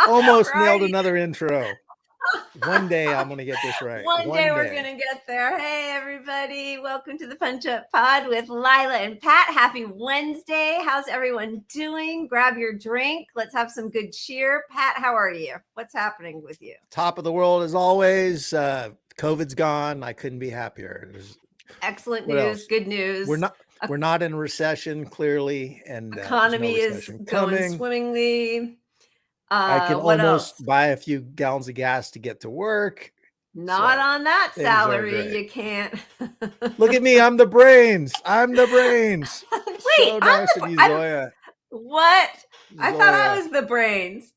Almost Right. nailed another intro. One day I'm going to get this right. One day we're going to get there. Hey, everybody. Welcome to the Punch Up Pod with Lila and Pat. Happy Wednesday. How's everyone doing? Grab your drink. Let's have some good cheer. Pat, how are you? What's happening with you? Top of the world as always. COVID's gone. I couldn't be happier. Excellent news. Good news. We're not in a recession, clearly. And economy is going swimmingly. I can almost buy a few gallons of gas to get to work. Not on that salary. You can't. Look at me. I'm the brains. Wait, so nice of you, Zoya. What? I thought I was the brains.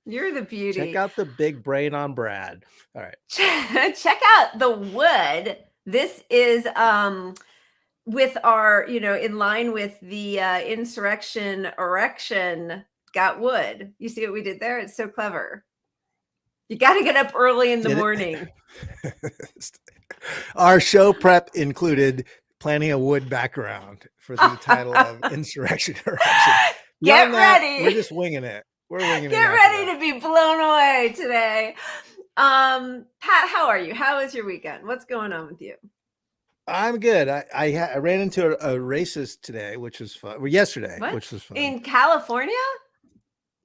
You're the beauty. Check out the big brain on Brad. All right. Check out the wood. This is with our, in line with the Insurrection Erection. Got wood. You see what we did there? It's so clever. You got to get up early in the morning. Our show prep included planning a wood background for the title of Insurrection Erection. Get ready. We're just winging it. Get ready to be blown away today. Pat, how are you? How was your weekend? What's going on with you? I'm good. I ran into a racist today, which was fun. Well, yesterday, which was fun. In California?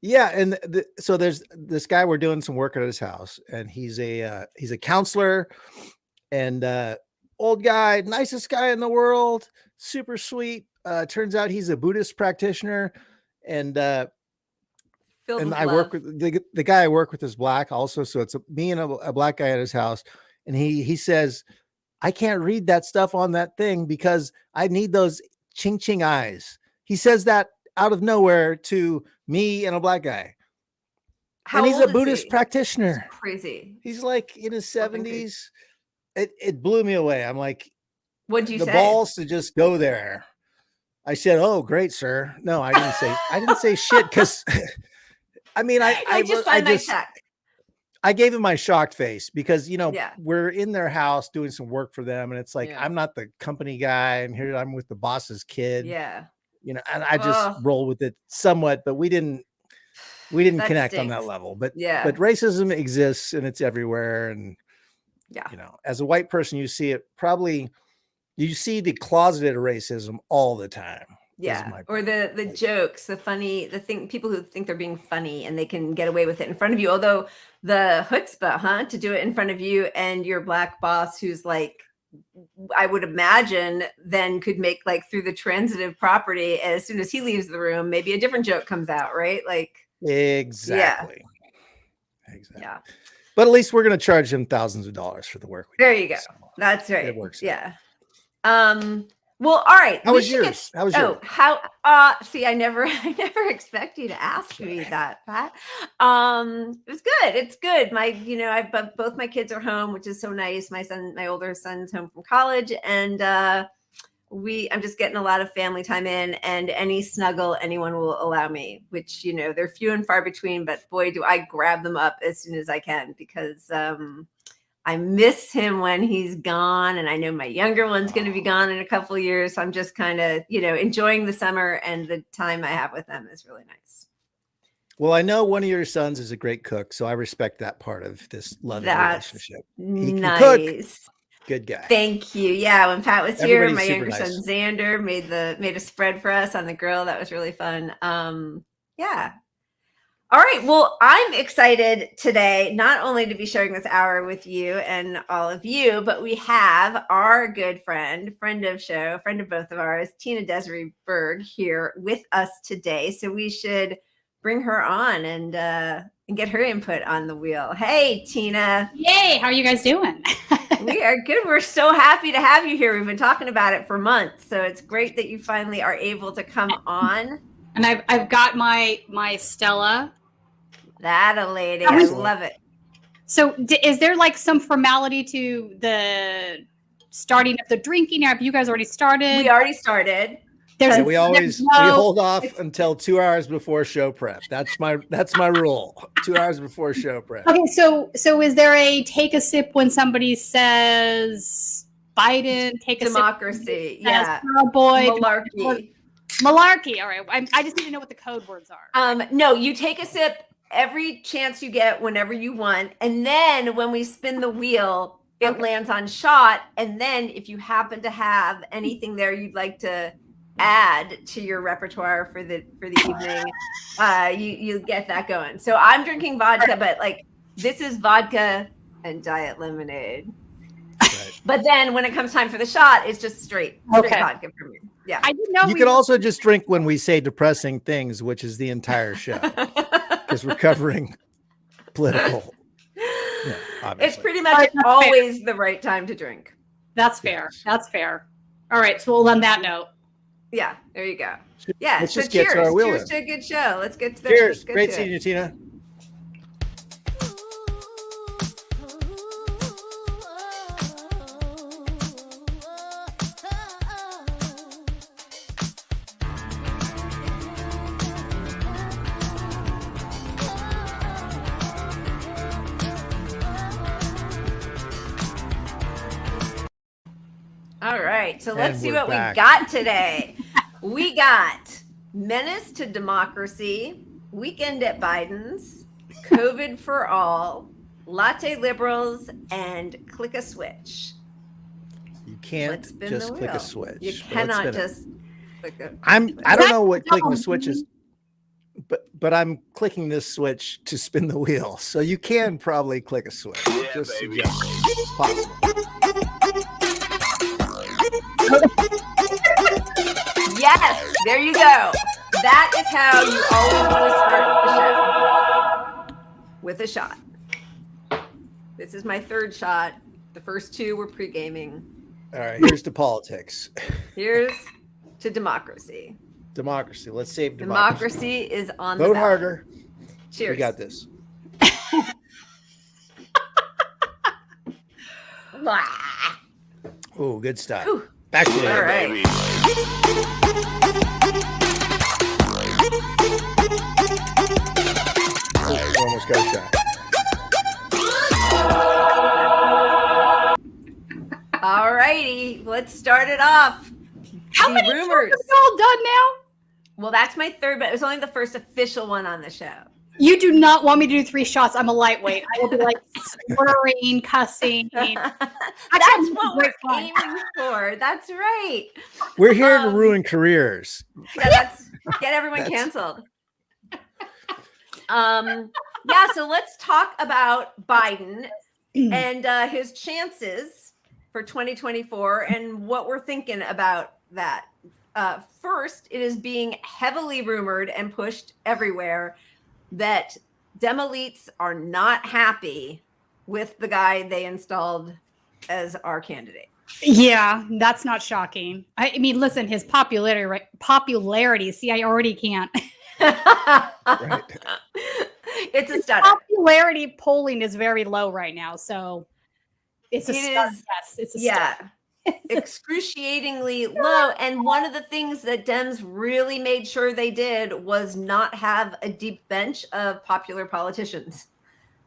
Yeah, and so there's this guy. We're doing some work at his house, and he's a counselor, and old guy, nicest guy in the world, super sweet. Turns out he's a Buddhist practitioner, and I work with the guy I work with is black also, so it's me and a black guy at his house, and he says, I can't read that stuff on that thing because I need those ching ching eyes. He says that out of nowhere to me and a black guy. And he's a Buddhist practitioner. That's crazy. He's like in his 70s. It blew me away. I'm like, what'd you say? The balls to just go there. I said, "Oh, great, sir." No, I didn't say shit because I mean, I gave him my shocked face because, we're in their house doing some work for them. And it's like, I'm not the company guy. And here I'm with the boss's kid. Yeah. And I just roll with it somewhat, but we didn't connect stinks. on that level. But racism exists and it's everywhere. And, as a white person, you see it you see the closeted racism all the time. Yeah. Or the jokes, people who think they're being funny and they can get away with it in front of you. Although the chutzpah, to do it in front of you and your black boss, who's like, I would imagine then could make like through the transitive property, as soon as he leaves the room, maybe a different joke comes out, right? Like exactly. Yeah. Exactly. Yeah. But at least we're going to charge him thousands of dollars for the work we do. There you go. So that's right. It works. Yeah. Well, all right. How was yours? See, I never expect you to ask me that, Pat. It was good. It's good. Both my kids are home, which is so nice. My older son's home from college, and I'm just getting a lot of family time in, and any snuggle anyone will allow me, which, they're few and far between, but boy, do I grab them up as soon as I can because, I miss him when he's gone. And I know my younger one's going to be gone in a couple of years. So I'm just kind of, enjoying the summer, and the time I have with them is really nice. Well, I know one of your sons is a great cook, so I respect that part of this loving relationship. He can cook. Good guy. Thank you. Yeah. When Pat was here, my younger son, Xander, made a spread for us on the grill. That was really fun. Yeah. All right. Well, I'm excited today, not only to be sharing this hour with you and all of you, but we have our good friend of both of ours, Desiree Berg, here with us today. So we should bring her on and get her input on the wheel. Hey, Tina. Yay. How are you guys doing? We are good. We're so happy to have you here. We've been talking about it for months. So it's great that you finally are able to come on. And I've got my Stella. That a lady. I love it. So is there like some formality to the starting of the drinking? Have you guys already started? We already started. We hold off until 2 hours before show prep. That's my rule. 2 hours before show prep. Okay, so is there a take a sip when somebody says Biden? Take a democracy. Sip. Yeah. Boy. Malarkey. Malarkey. All right. I just need to know what the code words are. No, you take a sip every chance you get whenever you want. And then when we spin the wheel, it lands on shot. And then if you happen to have anything there you'd like to add to your repertoire for the evening, you get that going. So I'm drinking vodka, but like this is vodka and diet lemonade. Right. But then when it comes time for the shot, it's just straight vodka for me. Yeah. I didn't know You could also just drink when we say depressing things, which is the entire show, because we're covering political. Yeah, it's pretty much always the right time to drink. That's fair. That's fair. All right. So we'll end that note. Yeah, there you go. Yeah. Let's So just get to our wheel cheers in. to a good show. Let's get to the Cheers. Great seeing you, Tina. All right, so let's see we're what back. we got today. We got menace to democracy, weekend at Biden's, COVID for all, latte liberals, and click a switch. You can't just click a switch. You but let's cannot spin it. just click a I don't know what clicking the switch is, but I'm clicking this switch to spin the wheel. So you can probably click a switch. Just suggest it's possible. Yes, there you go. That is how you always want to start the show, with a shot. This is my third shot. The first two were pre-gaming. All right, here's to politics. Here's to democracy. Democracy. Let's save democracy. Democracy is on the Vote ballot. harder. Cheers. We got this. Oh, good stuff. Whew. Back to you. All right. We almost got a shot. All righty. Let's start it off. How The many rumors. shows are all done now? Well, that's my third, but it was only the first official one on the show. You do not want me to do 3 shots. I'm a lightweight. I will be like slurring, cussing. That's what great we're fun. aiming for. That's right. We're here to ruin careers. Yeah, that's get everyone canceled. Yeah, so let's talk about Biden and his chances for 2024 and what we're thinking about that. First, it is being heavily rumored and pushed everywhere that Dem elites are not happy with the guy they installed as our candidate. Yeah, that's not shocking. I mean, listen, his popularity. See, I already can't. Right. It's a His stutter. popularity polling is very low right now, so it's a It stutter. is- Yes, it's a Yeah. stutter. Excruciatingly low. And one of the things that Dems really made sure they did was not have a deep bench of popular politicians.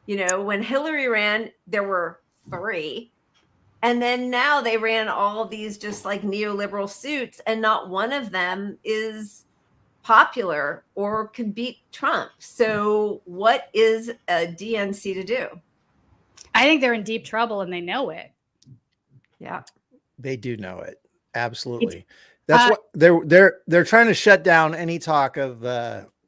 You know, when Hillary ran, there were 3. And then now they ran all of these just like neoliberal suits, and not one of them is popular or could beat Trump. So what is a DNC to do? I think they're in deep trouble and they know it. Yeah. They do know it. Absolutely. That's what they're trying to shut down any talk of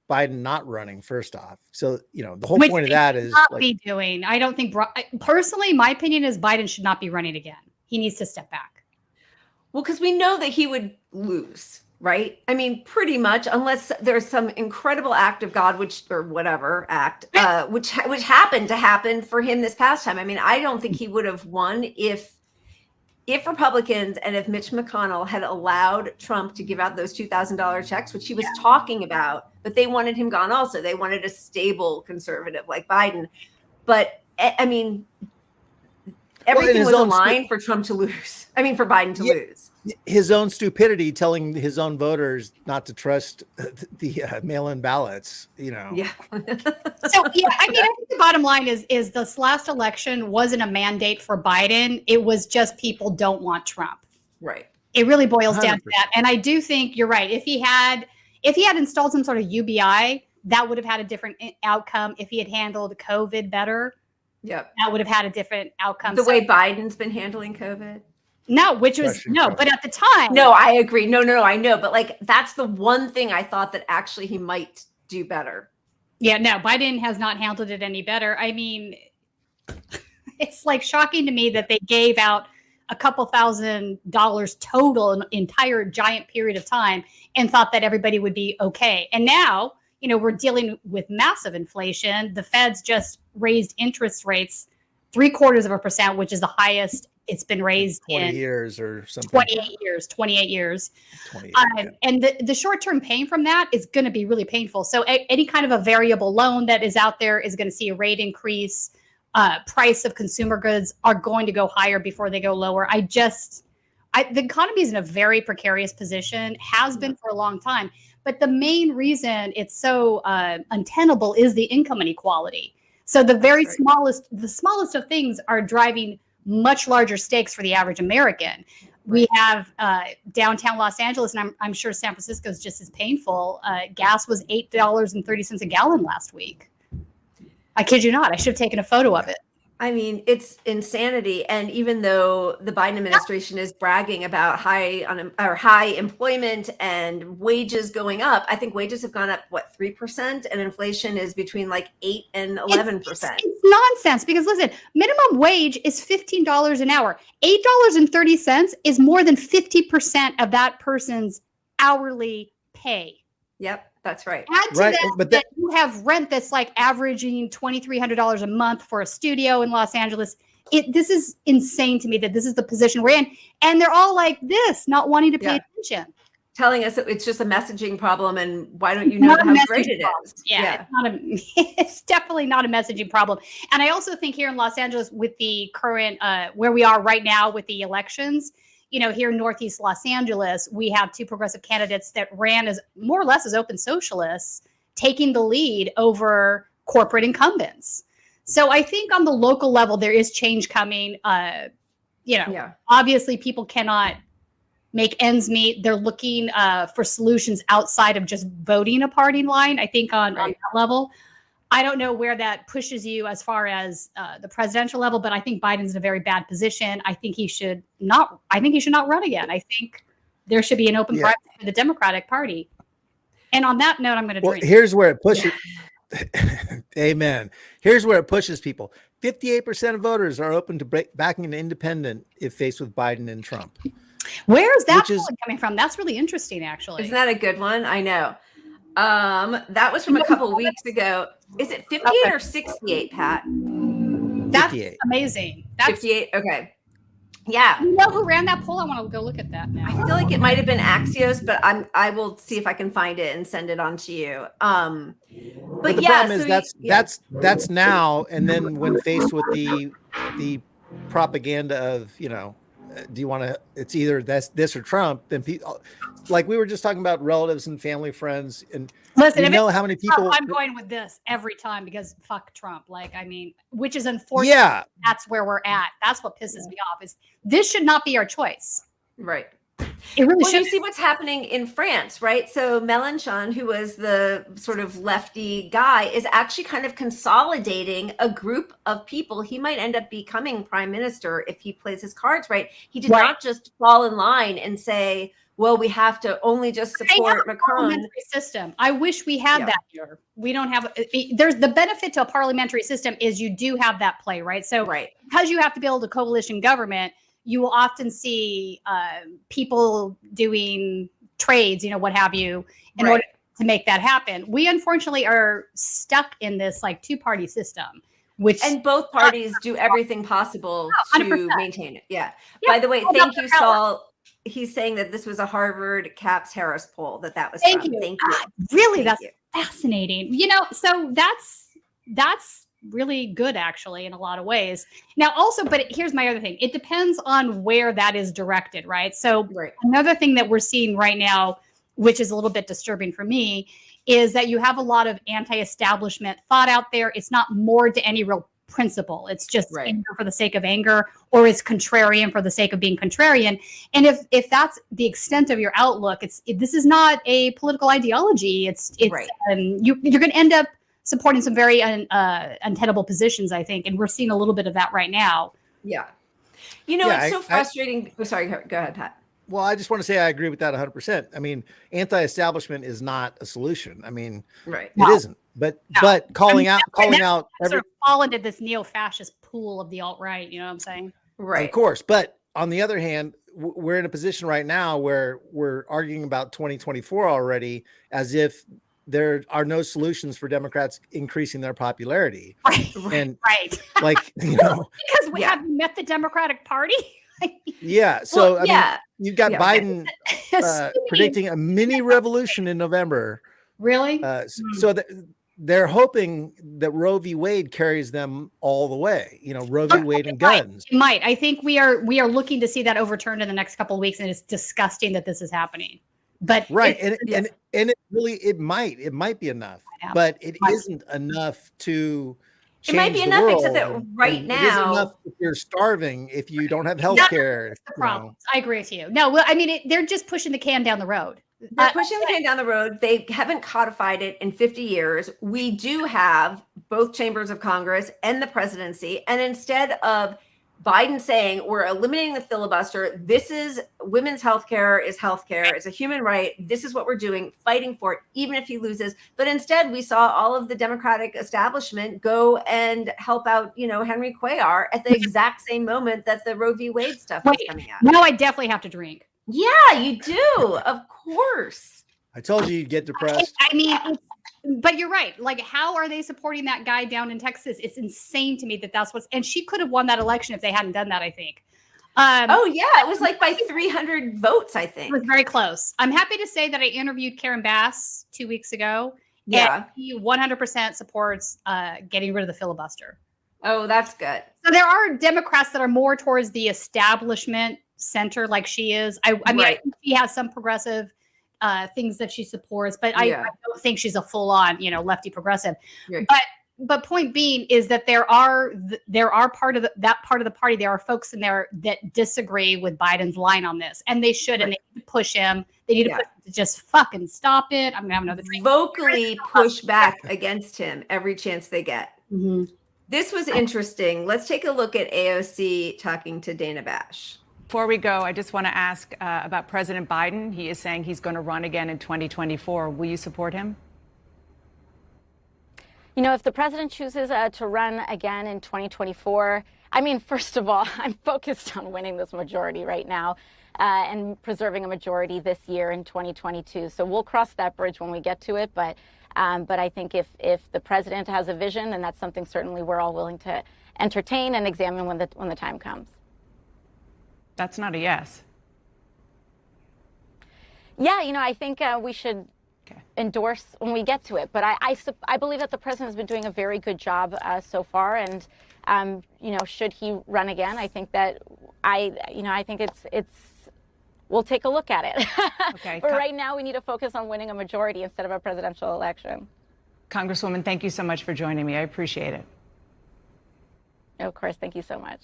Biden not running first off. So, you know, the whole Which point of they that should is not like, be doing. I don't think personally, my opinion is Biden should not be running again. He needs to step back. Well, because we know that he would lose, right? I mean, pretty much, unless there's some incredible act of God, which happened to happen for him this past time. I mean, I don't think he would have won if Republicans and if Mitch McConnell had allowed Trump to give out those $2,000 checks, which he was talking about, but they wanted him gone also. They wanted a stable conservative like Biden. But I mean, everything was aligned for Trump to lose. I mean, for Biden to lose. his own stupidity telling his own voters not to trust the mail-in ballots, you know. Yeah. So yeah, I mean, I think the bottom line is this last election wasn't a mandate for Biden. It was just people don't want Trump. Right. It really boils down to 100%. that. And I do think you're right. If he had installed some sort of UBI, that would have had a different outcome. If he had handled COVID better, Yep. that would have had a different outcome. The way Biden's been handling COVID. No, which was but at the time. No, I agree. No, I know. But like, that's the one thing I thought that actually he might do better. Yeah, no, Biden has not handled it any better. I mean, it's like shocking to me that they gave out a couple $1,000s total an entire giant period of time and thought that everybody would be okay. And now, we're dealing with massive inflation. The Fed's just raised interest rates 0.75%, which is the highest it's been raised 20 in years or something. 28 years. 28, And the short-term pain from that is going to be really painful. So any kind of a variable loan that is out there is going to see a rate increase. Price of consumer goods are going to go higher before they go lower. The economy is in a very precarious position, has been for a long time. But the main reason it's so untenable is the income inequality. So the smallest of things are driving much larger stakes for the average American. We have downtown Los Angeles, and I'm sure San Francisco is just as painful. Gas was $8.30 a gallon last week. I kid you not. I should have taken a photo of it. I mean, it's insanity. And even though the Biden administration is bragging about high employment and wages going up, I think wages have gone up, 3%? And inflation is between like 8 and 11%. It's nonsense because listen, minimum wage is $15 an hour. $8.30 is more than 50% of that person's hourly pay. Yep. That's right. Add to that you have rent that's like averaging $2,300 a month for a studio in Los Angeles. This is insane to me that this is the position we're in. And they're all like this, not wanting to pay attention. Telling us that it's just a messaging problem and why don't you know how great it is? Yeah. It's definitely not a messaging problem. And I also think here in Los Angeles with the current, where we are right now with the elections, here in Northeast Los Angeles, we have two progressive candidates that ran as more or less as open socialists, taking the lead over corporate incumbents. So I think on the local level, there is change coming. Obviously people cannot make ends meet. They're looking for solutions outside of just voting a party line, I think on that level. I don't know where that pushes you as far as the presidential level, but I think Biden's in a very bad position. I think he should not run again. I think there should be an open primary for the Democratic Party. And on that note, I'm going to drink. Here's where it pushes. Amen. Here's where it pushes people. 58% of voters are open to backing an independent if faced with Biden and Trump. Where is that coming from? That's really interesting, actually. Isn't that a good one? I know. That was from a couple weeks ago. Is it 58 or 68, Pat? That's 58. Amazing. That's 58. Okay. Yeah. You know who ran that poll? I want to go look at that now. I feel like it might have been Axios, but I will see if I can find it and send it on to you. But the problem is that's now, and then when faced with the propaganda of do you want to? It's either this or Trump. Then people, like we were just talking about relatives and family, friends, and listen, you know how many people. I'm going with this every time because fuck Trump. Which is unfortunate. Yeah, that's where we're at. That's what pisses me off. Is this should not be our choice, right? It really should. You see what's happening in France, right? So Mélenchon, who was the sort of lefty guy, is actually kind of consolidating a group of people. He might end up becoming prime minister if he plays his cards right. He did not just fall in line and say, well, we have to only just support Macron. System. I wish we had that here. We don't have. There's the benefit to a parliamentary system is you do have that play, right? So because you have to build a coalition government, you will often see people doing trades, what have you, in order to make that happen. We unfortunately are stuck in this two-party system, and both parties do everything possible to maintain it. Yeah. By the way, thank you, Saul. He's saying that this was a Harvard Caps Harris poll that was Thank from. you. Thank you. Really, that's fascinating. So that's really good actually in a lot of ways. Now also, but here's my other thing. It depends on where that is directed, right? So another thing that we're seeing right now, which is a little bit disturbing for me, is that you have a lot of anti-establishment thought out there. It's not moored to any real principle. It's just Right. anger for the sake of anger, or it's contrarian for the sake of being contrarian. And if that's the extent of your outlook, this is not a political ideology. It's Right. you're going to end up supporting some very untenable positions, I think, and we're seeing a little bit of that right now. Yeah. You know, Yeah, it's so frustrating. Sorry, go ahead, Pat. Well, I just want to say I agree with that 100%. I mean, anti-establishment is not a solution. I mean, Right. it isn't. But calling out Sort of fall into this neo-fascist pool of the alt-right. You know what I'm saying? Right. Of course. But on the other hand, we're in a position right now where we're arguing about 2024 already, as if there are no solutions for Democrats increasing their popularity. Right. And right. like, because we have met the Democratic Party. Yeah. So, Well, I mean, you've got Biden predicting a mini revolution in November. Really? So they're hoping that Roe v. Wade carries them all the way, Roe v. Wade and guns. It might. I think we are looking to see that overturned in the next couple of weeks, and it's disgusting that this is happening. But right. And it might be enough, but it isn't enough to it might be enough, except that right now, it isn't enough if you're starving, if you don't have health care. That's the problem. I agree with you. No, well, I mean, they're just pushing the can down the road. They're pushing the can down the road. They haven't codified it in 50 years. We do have both chambers of Congress and the presidency. And instead of Biden saying we're eliminating the filibuster, this is women's healthcare is healthcare. It's a human right. This is what we're doing, fighting for it, even if he loses. But instead, we saw all of the Democratic establishment go and help out, Henry Cuellar at the exact same moment that the Roe v. Wade stuff was coming out. Now I definitely have to drink. Yeah, you do. Of course. I told you you'd get depressed. I mean, but you're right. Like, how are they supporting that guy down in Texas? It's insane to me that's and she could have won that election if they hadn't done that, I think. It was like by 300 votes, I think. It was very close. I'm happy to say that I interviewed Karen Bass 2 weeks ago. Yeah. And he 100% supports getting rid of the filibuster. Oh, that's good. So there are Democrats that are more towards the establishment center, like she is. I mean, I think she has some progressive things that she supports, but I don't think she's a full-on, lefty progressive. Right. But point being is that there are part of that part of the party. There are folks in there that disagree with Biden's line on this, and they should, and they need to push him. They need to push him to just fucking stop it. I'm gonna have another drink. Vocally push back against him every chance they get. Mm-hmm. This was interesting. Let's take a look at AOC talking to Dana Bash. Before we go, I just want to ask about President Biden. He is saying he's going to run again in 2024. Will you support him? If the president chooses to run again in 2024, I mean, first of all, I'm focused on winning this majority right now and preserving a majority this year in 2022. So we'll cross that bridge when we get to it. But I think if the president has a vision, then that's something certainly we're all willing to entertain and examine when the time comes. That's not a yes. Yeah, I think we should endorse when we get to it. But I believe that the president has been doing a very good job so far. And, should he run again, I think that I think it's we'll take a look at it. Okay. But right now we need to focus on winning a majority instead of a presidential election. Congresswoman, thank you so much for joining me. I appreciate it. Of course. Thank you so much.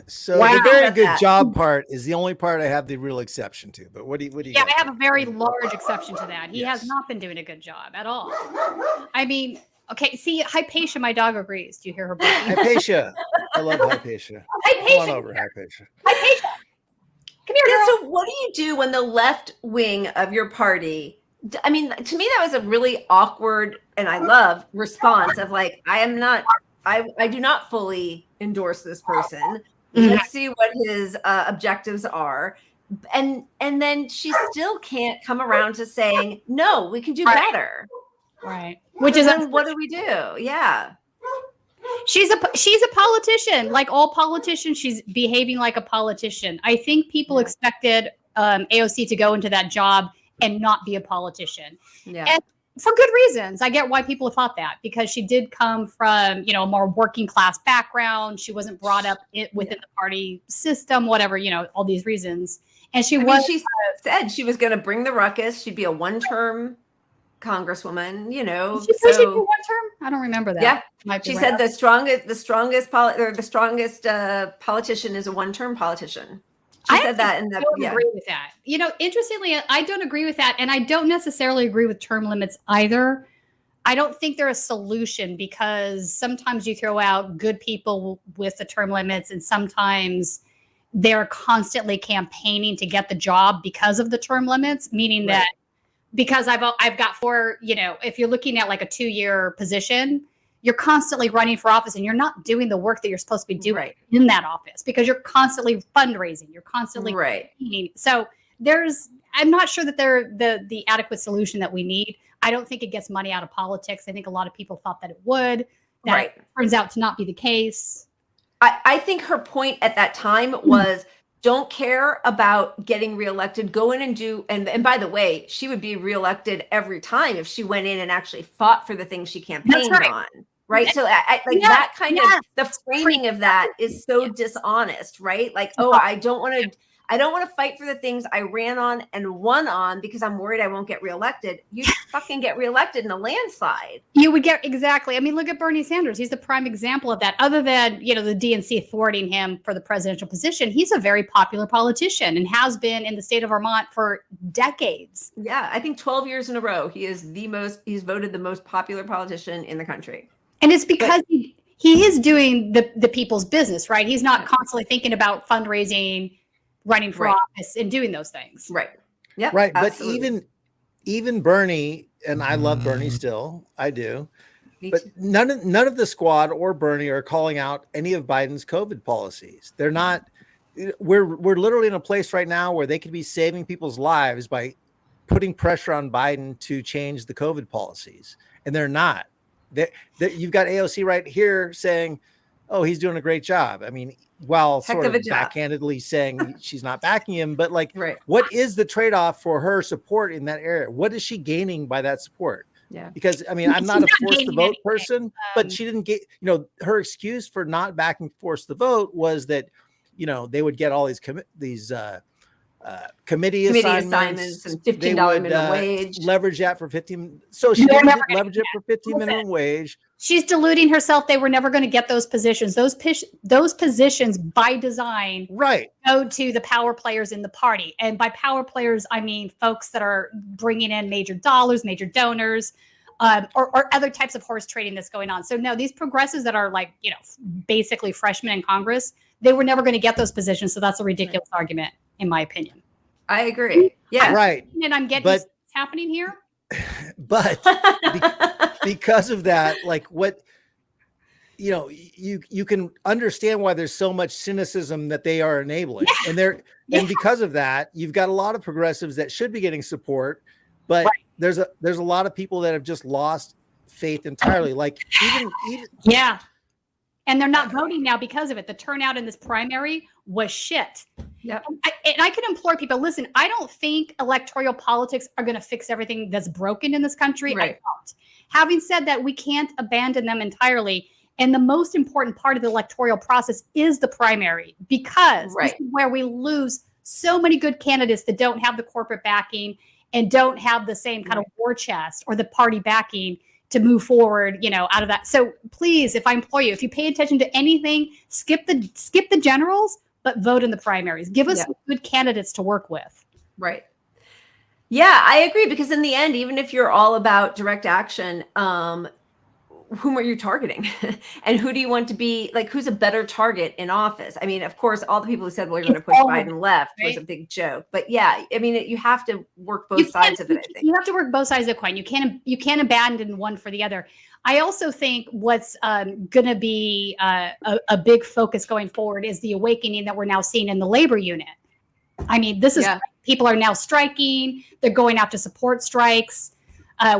So the very good job part is the only part I have the real exception to. But what do you? Yeah, I have a very large exception to that. He has not been doing a good job at all. I mean, okay. See, Hypatia, my dog agrees. Do you hear her? Hypatia, I love Hypatia. Hypatia, come on over, Hypatia. Hypatia, come here, girl. So, what do you do when the left wing of your party? I mean, to me, that was a really awkward, and I love response of like, I do not fully endorse this person. Let's see what his objectives are. And then she still can't come around to saying, no, we can do better. Right. Which is, what do we do? Yeah. She's a politician. Like all politicians, she's behaving like a politician. I think people expected AOC to go into that job and not be a politician. Yeah. And for good reasons. I get why people have thought that, because she did come from, a more working class background. She wasn't brought up within the party system, whatever, all these reasons. And she said she was going to bring the ruckus. She'd be a one-term congresswoman, you Did know. she push it for So one term? I don't remember that. yeah, Might be she right. said the strongest politician is a one-term politician. She said that in the don't agree with that. You know, interestingly, I don't agree with that. And I don't necessarily agree with term limits either. I don't think they're a solution because sometimes you throw out good people with the term limits and sometimes they're constantly campaigning to get the job because of the term limits, meaning Right. that because I've got 4, you know, if you're looking at like a 2-year position, you're constantly running for office and you're not doing the work that you're supposed to be doing Right. in that office because you're constantly fundraising, you're constantly Right. campaigning. So I'm not sure that they're the adequate solution that we need. I don't think it gets money out of politics. I think a lot of people thought that it would. That Right. turns out to not be the case. I think her point at that time was don't care about getting reelected. Go in and do, and by the way, she would be reelected every time if she went in and actually fought for the things she campaigned right. on. Right. So I like Yes, that kind yes. of the framing of that is so dishonest, right? Like, oh, I don't want to fight for the things I ran on and won on because I'm worried I won't get reelected. You fucking get reelected in a landslide. You would get exactly. I mean, look at Bernie Sanders. He's the prime example of that. Other than, you know, the DNC thwarting him for the presidential position, he's a very popular politician and has been in the state of Vermont for decades. Yeah, I think 12 years in a row he's voted the most popular politician in the country. And it's because he is doing the people's business, right? He's not constantly thinking about fundraising, running for office, and doing those things. Right. Yeah. Right. Absolutely. But even Bernie, and I love Bernie still, I do. But none of the squad or Bernie are calling out any of Biden's COVID policies. They're not. We're literally in a place right now where they could be saving people's lives by putting pressure on Biden to change the COVID policies, and they're not. You've got AOC right here saying, "Oh, he's doing a great job." I mean, while sort of backhandedly saying she's not backing him, but like, what is the trade-off for her support in that area? What is she gaining by that support? Yeah, because I mean, I'm not a force the vote person, but she didn't get, you know, her excuse for not backing force the vote was that, you know, they would get all these committee assignments and $15 minimum wage, leverage that for 15. So she didn't leverage it for 15 minimum wage. She's deluding herself. They were never going to get those positions. Those positions by design, go to the power players in the party. And by power players, I mean folks that are bringing in major dollars, major donors, or other types of horse trading that's going on. So no, these progressives that are like, you know, basically freshmen in Congress, they were never going to get those positions. So that's a ridiculous argument, in my opinion. I agree. Yeah. Right. And I'm getting what's happening here. But because of that, like what, you know, you can understand why there's so much cynicism that they are enabling. And and because of that, you've got a lot of progressives that should be getting support, but there's a lot of people that have just lost faith entirely. Like even and they're not voting now because of it. The turnout in this primary was shit. Yep. And I can implore people, listen, I don't think electoral politics are going to fix everything that's broken in this country. I don't. Having said that, we can't abandon them entirely. And the most important part of the electoral process is the primary, because this is where we lose so many good candidates that don't have the corporate backing and don't have the same kind of war chest or the party backing to move forward, you know, out of that. So please, if I implore you, if you pay attention to anything, skip the generals, but vote in the primaries. Give us some good candidates to work with. Right. Yeah, I agree. Because in the end, even if you're all about direct action, whom are you targeting? And who do you want to be, like, who's a better target in office? I mean, of course, all the people who said, well, you're going to push Biden left was a big joke. But yeah, I mean, you have to work both sides of it, I think. You have to work both sides of the coin. You can't abandon one for the other. I also think what's going to be a big focus going forward is the awakening that we're now seeing in the labor unit. I mean, this is people are now striking. They're going out to support strikes.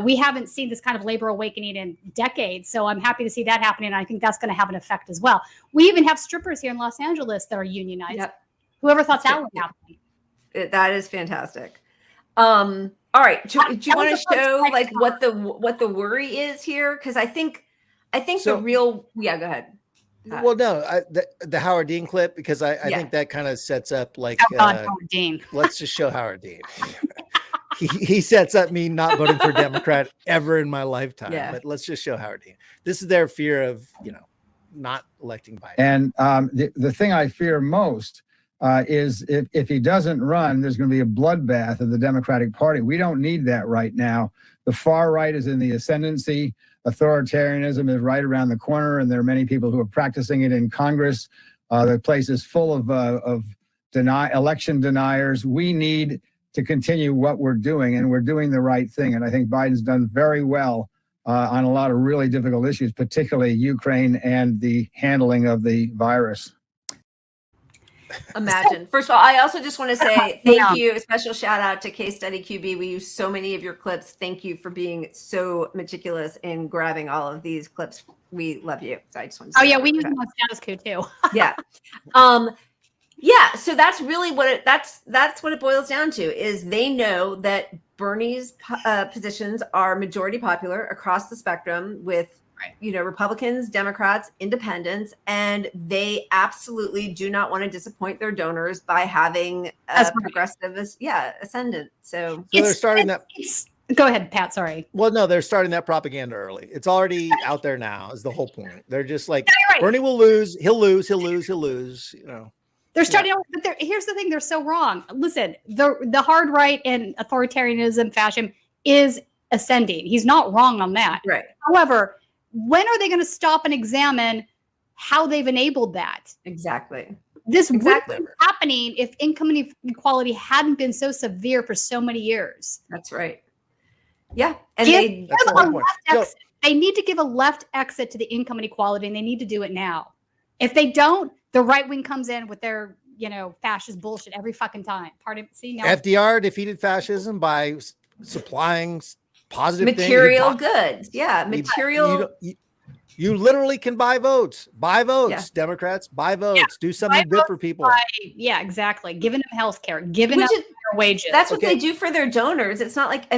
We haven't seen this kind of labor awakening in decades. So I'm happy to see that happening. And I think that's going to have an effect as well. We even have strippers here in Los Angeles that are unionized. Yep. Whoever thought that would happen? That is fantastic. All right. Do you want to show like what the worry is here? Because I think the real, go ahead. Well, no, the Howard Dean clip, because I think that kind of sets up like Howard Dean. Let's just show Howard Dean. he sets up me not voting for Democrat ever in my lifetime. Yeah. But let's just show Howard Dean. This is their fear of, not electing Biden. And the thing I fear most is if he doesn't run, there's going to be a bloodbath of the Democratic Party. We don't need that right now. The far right is in the ascendancy. Authoritarianism is right around the corner, and there are many people who are practicing it in Congress. The place is full of election deniers. We need to continue what we're doing, and we're doing the right thing. And I think Biden's done very well on a lot of really difficult issues, particularly Ukraine and the handling of the virus. Imagine. First of all, I also just want to say thank you. A special shout out to Case Study QB. We use so many of your clips. Thank you for being so meticulous in grabbing all of these clips. We love you. So I just want to say we use them on Status Quo too. Yeah. So that's really what that's what it boils down to, is they know that Bernie's positions are majority popular across the spectrum with Republicans, Democrats, independents, and they absolutely do not want to disappoint their donors by having a progressive, ascendant. So they're starting that. Go ahead, Pat. Sorry. Well, no, they're starting that propaganda early. It's already out there now. Is the whole point? They're just like, Bernie will lose. He'll lose. He'll lose. He'll lose. They're starting, but here's the thing: they're so wrong. Listen, the hard right and authoritarianism, fascism is ascending. He's not wrong on that. Right. However, when are they going to stop and examine how they've enabled that? Exactly. This wouldn't be happening if income inequality hadn't been so severe for so many years. That's right. Yeah. And they need to give a left exit to the income inequality, and they need to do it now. If they don't, the right wing comes in with their, fascist bullshit every fucking time. FDR defeated fascism by supplying positive material goods. Yeah. Material. You literally can buy votes. Buy votes, yeah. Democrats. Buy votes. Yeah. Do something good for people. Exactly. Giving them health care. Giving them their wages. That's what they do for their donors. It's not like,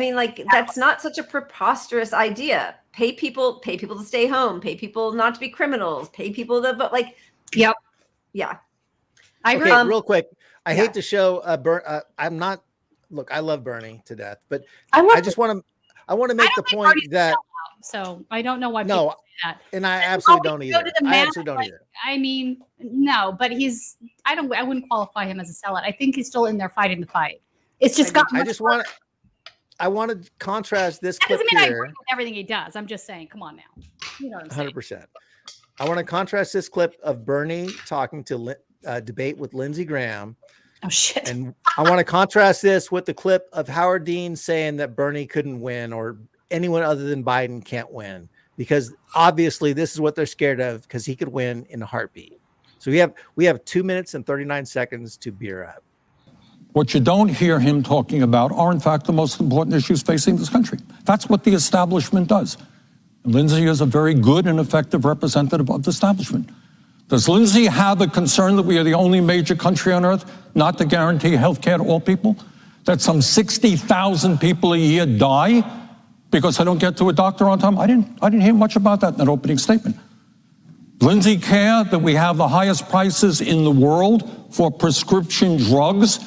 that's not such a preposterous idea. Pay people to stay home. Pay people not to be criminals. Pay people to vote. Yep. Yeah. I agree. Real quick. I hate to show I'm not. Look, I love Bernie to death, but I want to make the point that. So I don't know why people say that. And I absolutely don't either. I mean, no, but I wouldn't qualify him as a sellout. I think he's still in there fighting the fight. It's just I want to contrast this clip doesn't mean here. I agree with everything he does. I'm just saying, come on now. You know what I'm saying? 100%. I want to contrast this clip of Bernie talking to debate with Lindsey Graham. Oh, shit. And I want to contrast this with the clip of Howard Dean saying that Bernie couldn't win or anyone other than Biden can't win, because obviously this is what they're scared of, because he could win in a heartbeat. So we have 2 minutes and 39 seconds to beer up. What you don't hear him talking about are, in fact, the most important issues facing this country. That's what the establishment does. And Lindsey is a very good and effective representative of the establishment. Does Lindsey have a concern that we are the only major country on earth not to guarantee health care to all people? That some 60,000 people a year die because they don't get to a doctor on time? I didn't hear much about that in that opening statement. Lindsey care that we have the highest prices in the world for prescription drugs,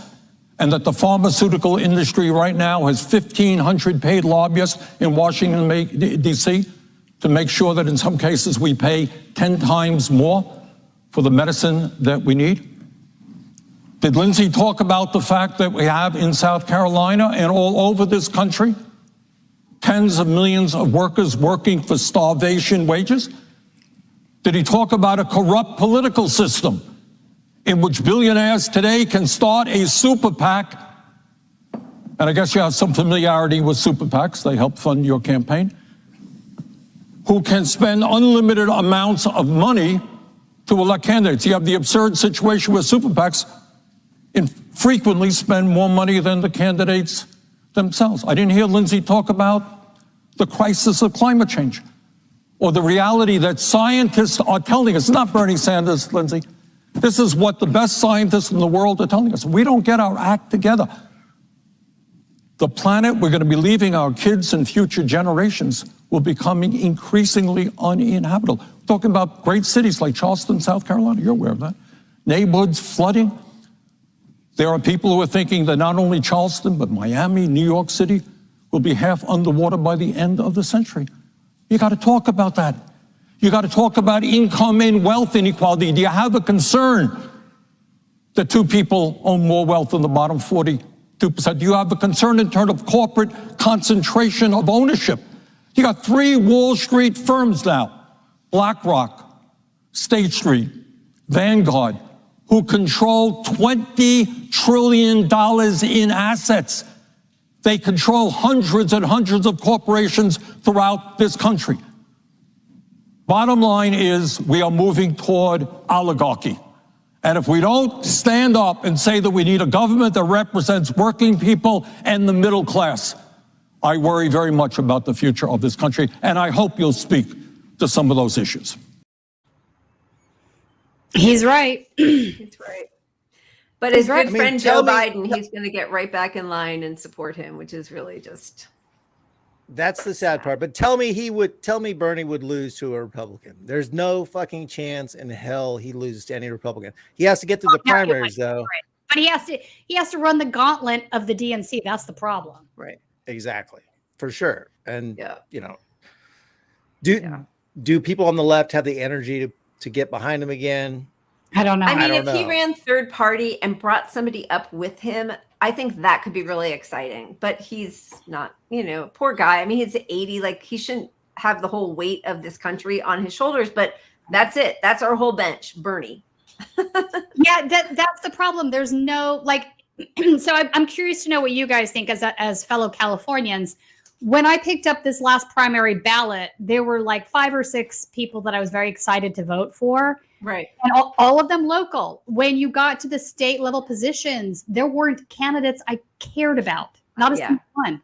and that the pharmaceutical industry right now has 1,500 paid lobbyists in Washington, D.C. to make sure that in some cases we pay 10 times more for the medicine that we need? Did Lindsey talk about the fact that we have in South Carolina and all over this country tens of millions of workers working for starvation wages? Did he talk about a corrupt political system in which billionaires today can start a super PAC? And I guess you have some familiarity with super PACs. They help fund your campaign. Who can spend unlimited amounts of money to elect candidates. You have the absurd situation where super PACs frequently spend more money than the candidates themselves. I didn't hear Lindsey talk about the crisis of climate change or the reality that scientists are telling us. It's not Bernie Sanders, Lindsey. This is what the best scientists in the world are telling us. We don't get our act together. The planet we're going to be leaving our kids and future generations will be becoming increasingly uninhabitable. We're talking about great cities like Charleston, South Carolina. You're aware of that. Neighborhoods flooding. There are people who are thinking that not only Charleston, but Miami, New York City will be half underwater by the end of the century. You got to talk about that. You got to talk about income and wealth inequality. Do you have a concern that 2 people own more wealth than the bottom 42%? Do you have a concern in terms of corporate concentration of ownership? You got 3 Wall Street firms now, BlackRock, State Street, Vanguard, who control $20 trillion in assets. They control hundreds and hundreds of corporations throughout this country. Bottom line is we are moving toward oligarchy. And if we don't stand up and say that we need a government that represents working people and the middle class, I worry very much about the future of this country, and I hope you'll speak to some of those issues. He's right. He's right. But his good friend Joe tell me- Biden, he's going to get right back in line and support him, which is really just. That's the sad part. But tell me Bernie would lose to a Republican. There's no fucking chance in hell he loses to any Republican. He has to get through the primaries, though. Right. But he has to run the gauntlet of the DNC. That's the problem. Right. Exactly. For sure. And Yeah. you know, do people on the left have the energy to get behind him again? I don't know. I mean, don't if he know. ran third party and brought somebody up with him, I think that could be really exciting. But he's not, poor guy. I mean, he's 80. Like, he shouldn't have the whole weight of this country on his shoulders. But that's it. That's our whole bench, Bernie. Yeah, that's the problem. There's no so I'm curious to know what you guys think as fellow Californians. When I picked up this last primary ballot, there were like 5 or 6 people that I was very excited to vote for. Right. And all of them local. When you got to the state level positions, there weren't candidates I cared about. Not a single one.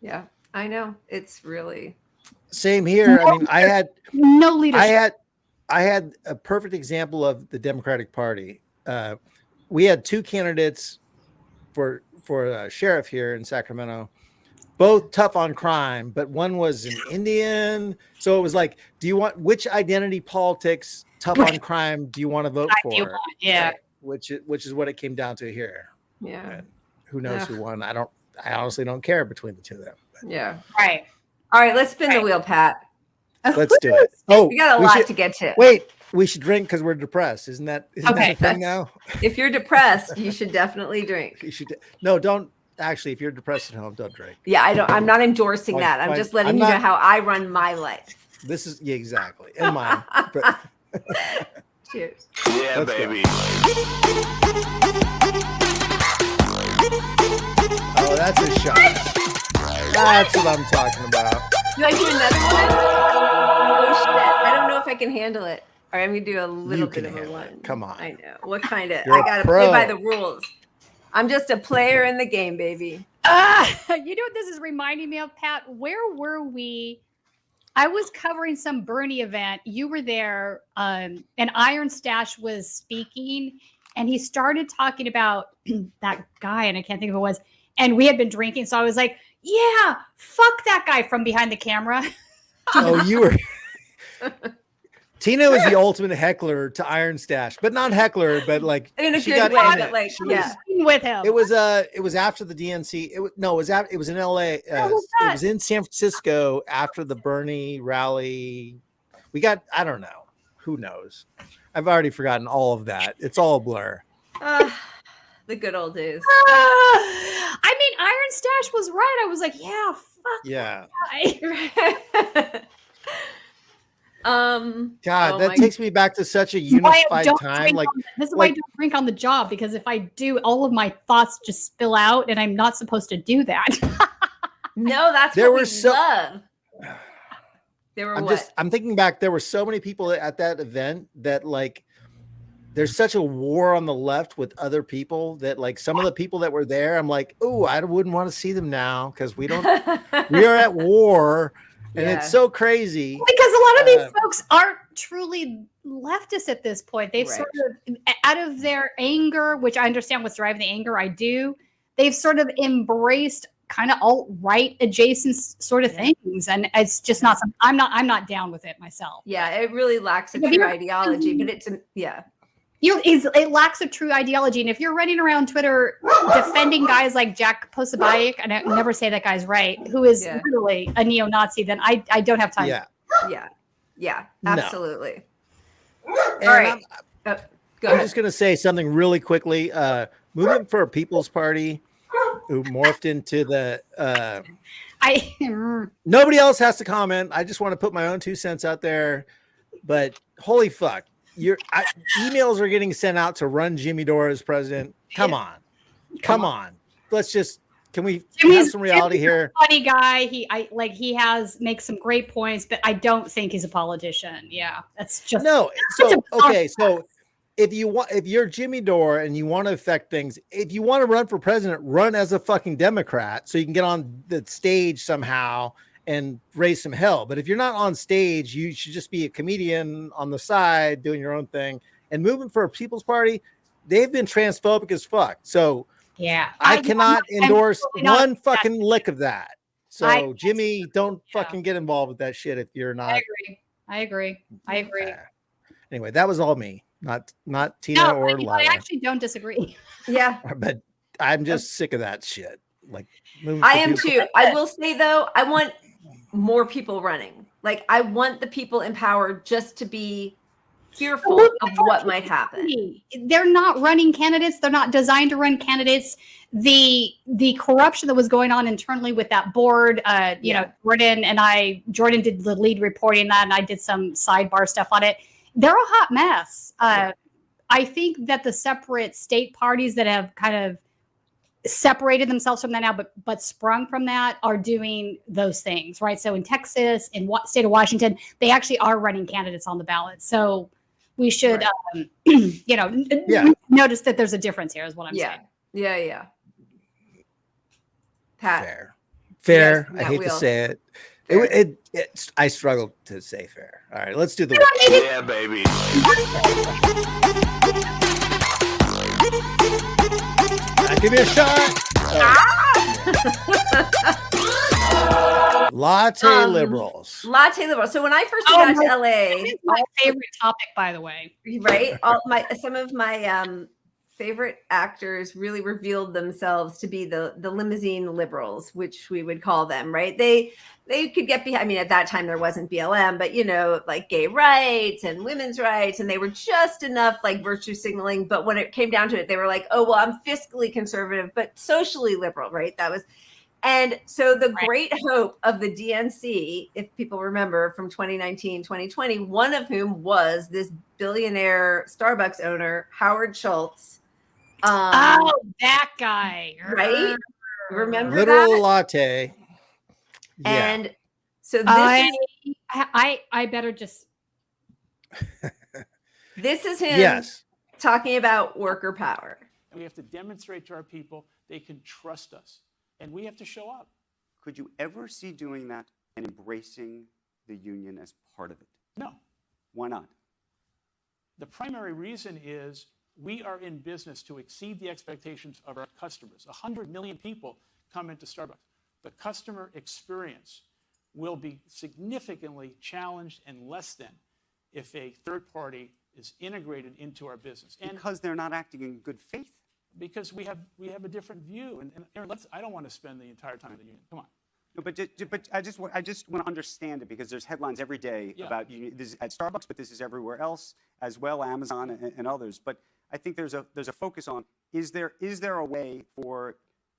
Yeah, I know. It's really. Same here. I mean, I had no leadership. I had a perfect example of the Democratic Party. We had 2 candidates for sheriff here in Sacramento, both tough on crime, but one was an Indian. So it was like, which identity politics, tough on crime, do you want to vote for? Yeah. Which is what it came down to here. Yeah. And who knows who won? I honestly don't care between the 2 of them. But Yeah. Right. All right. Let's spin the wheel, Pat. let's do it. Oh, We got a lot to get to. Wait, we should drink because we're depressed. Isn't that a thing that's- now? If you're depressed, you should definitely drink. You should. No, don't. Actually, if you're depressed at home, don't drink. Yeah, I'm not endorsing that. I'm Fine. just letting I'm you know not- how I run my life. This is exactly and mine. But Cheers. Yeah, Let's go. baby. oh, that's a shot. That's what I'm talking about. Do I do another one? Oh shit! I don't know if I can handle it. All right, I'm gonna do a little You bit can of a handle one. it. Come on. I know. What kind of? You're I a gotta play by pro. the rules. I'm just a player in the game, baby. You know what this is reminding me of, Pat? Where were we? I was covering some Bernie event. You were there, and Iron Stash was speaking, and he started talking about that guy, and I can't think of who it was. And we had been drinking, so I was like, "Yeah, fuck that guy" from behind the camera. Oh, you were. Tina was the ultimate heckler to Iron Stash, but not heckler, but like In a she good got way, in but it. like, She yeah. was- With him. It was after the DNC. It was in LA. was It that? was in San Francisco after the Bernie rally. I don't know. Who knows? I've already forgotten all of that. It's all a blur. The good old days. I mean, Iron Stash was right. I was like, "Yeah, fuck Yeah. that guy." God, Oh that my- takes me back to such a This is why I unified don't time. drink Like, this is why I like- don't drink on the job, because if I do, all of my thoughts just spill out, and I'm not supposed to do that. No, that's There what were we so- love. There were I'm thinking back. There were so many people at that event that like, there's such a war on the left with other people that like some of the people that were there, I'm like, oh, I wouldn't want to see them now because we are at war, and Yeah. it's so crazy. Because a lot of these folks aren't truly leftists at this point. They've Right. sort of, out of their anger, which I understand what's driving the anger, I do, they've sort of embraced kind of alt-right adjacent sort of things. And it's just not something, I'm not down with it myself. Yeah, it really lacks a But true you're- ideology, but it's yeah. It lacks a true ideology. And if you're running around Twitter defending guys like Jack Posobiec, and I never say that guy's right, who is literally a neo-Nazi, then I don't have time. Yeah, absolutely. And All right. Go I'm ahead. just going to say something really quickly. Movement for a People's Party, who morphed into the nobody else has to comment. I just want to put my own 2 cents out there. But holy fuck, emails are getting sent out to run Jimmy Dore as president. Come on. Let's just have some reality here. Funny guy. He makes some great points, but I don't think he's a politician. Yeah, that's just no. So okay, so if you're Jimmy Dore and you want to affect things, if you want to run for president, run as a fucking Democrat so you can get on the stage somehow and raise some hell. But if you're not on stage, you should just be a comedian on the side doing your own thing. And Movement for a People's Party, they've been transphobic as fuck. So yeah, I cannot endorse one fucking lick of that. So Jimmy, don't fucking get involved with that shit if you're not. I agree. Anyway, that was all me. Not Tina or Lila. I actually don't disagree. Yeah. But I'm just sick of that shit. Like, I am too. I will say though, I want more people running. Like, I want the people in power just to be fearful of what might happen. They're not running candidates. They're not designed to run candidates. The corruption that was going on internally with that board, you know, Jordan did the lead reporting on that, and I did some sidebar stuff on it. They're a hot mess. I think that the separate state parties that have kind of separated themselves from that now, but sprung from that, are doing those things, right? So in Texas, in state of Washington, they actually are running candidates on the ballot. So we should, notice that there's a difference here, is what I'm saying. Yeah. Pat. Fair. I hate to say it. I struggle to say fair. All right, let's do the yeah, baby. Give me a shot. Latte liberals. So when I first got to LA, that's my favorite topic, by the way. Right? Some of my favorite actors really revealed themselves to be the limousine liberals, which we would call them, right? They could get behind, I mean, at that time there wasn't BLM, but, you know, like gay rights and women's rights, and they were just enough like virtue signaling. But when it came down to it, they were like, oh, well, I'm fiscally conservative, but socially liberal, right? And so the great hope of the DNC, if people remember from 2019, 2020, one of whom was this billionaire Starbucks owner, Howard Schultz. That guy. Right? Remember Literal that? latte. Yeah. And so I better just. This is him talking about worker power. We have to demonstrate to our people they can trust us, and we have to show up. Could you ever see doing that and embracing the union as part of it? No. Why not? The primary reason is we are in business to exceed the expectations of our customers. 100 million people come into Starbucks. The customer experience will be significantly challenged and less than if a third party is integrated into our business. And because they're not acting in good faith. Because we have a different view. And Aaron, I don't want to spend the entire time in the union. Come on. No, but I just want to understand it, because there's headlines every day about this at Starbucks, but this is everywhere else as well, Amazon and others. But I think there's a focus on, is there a way for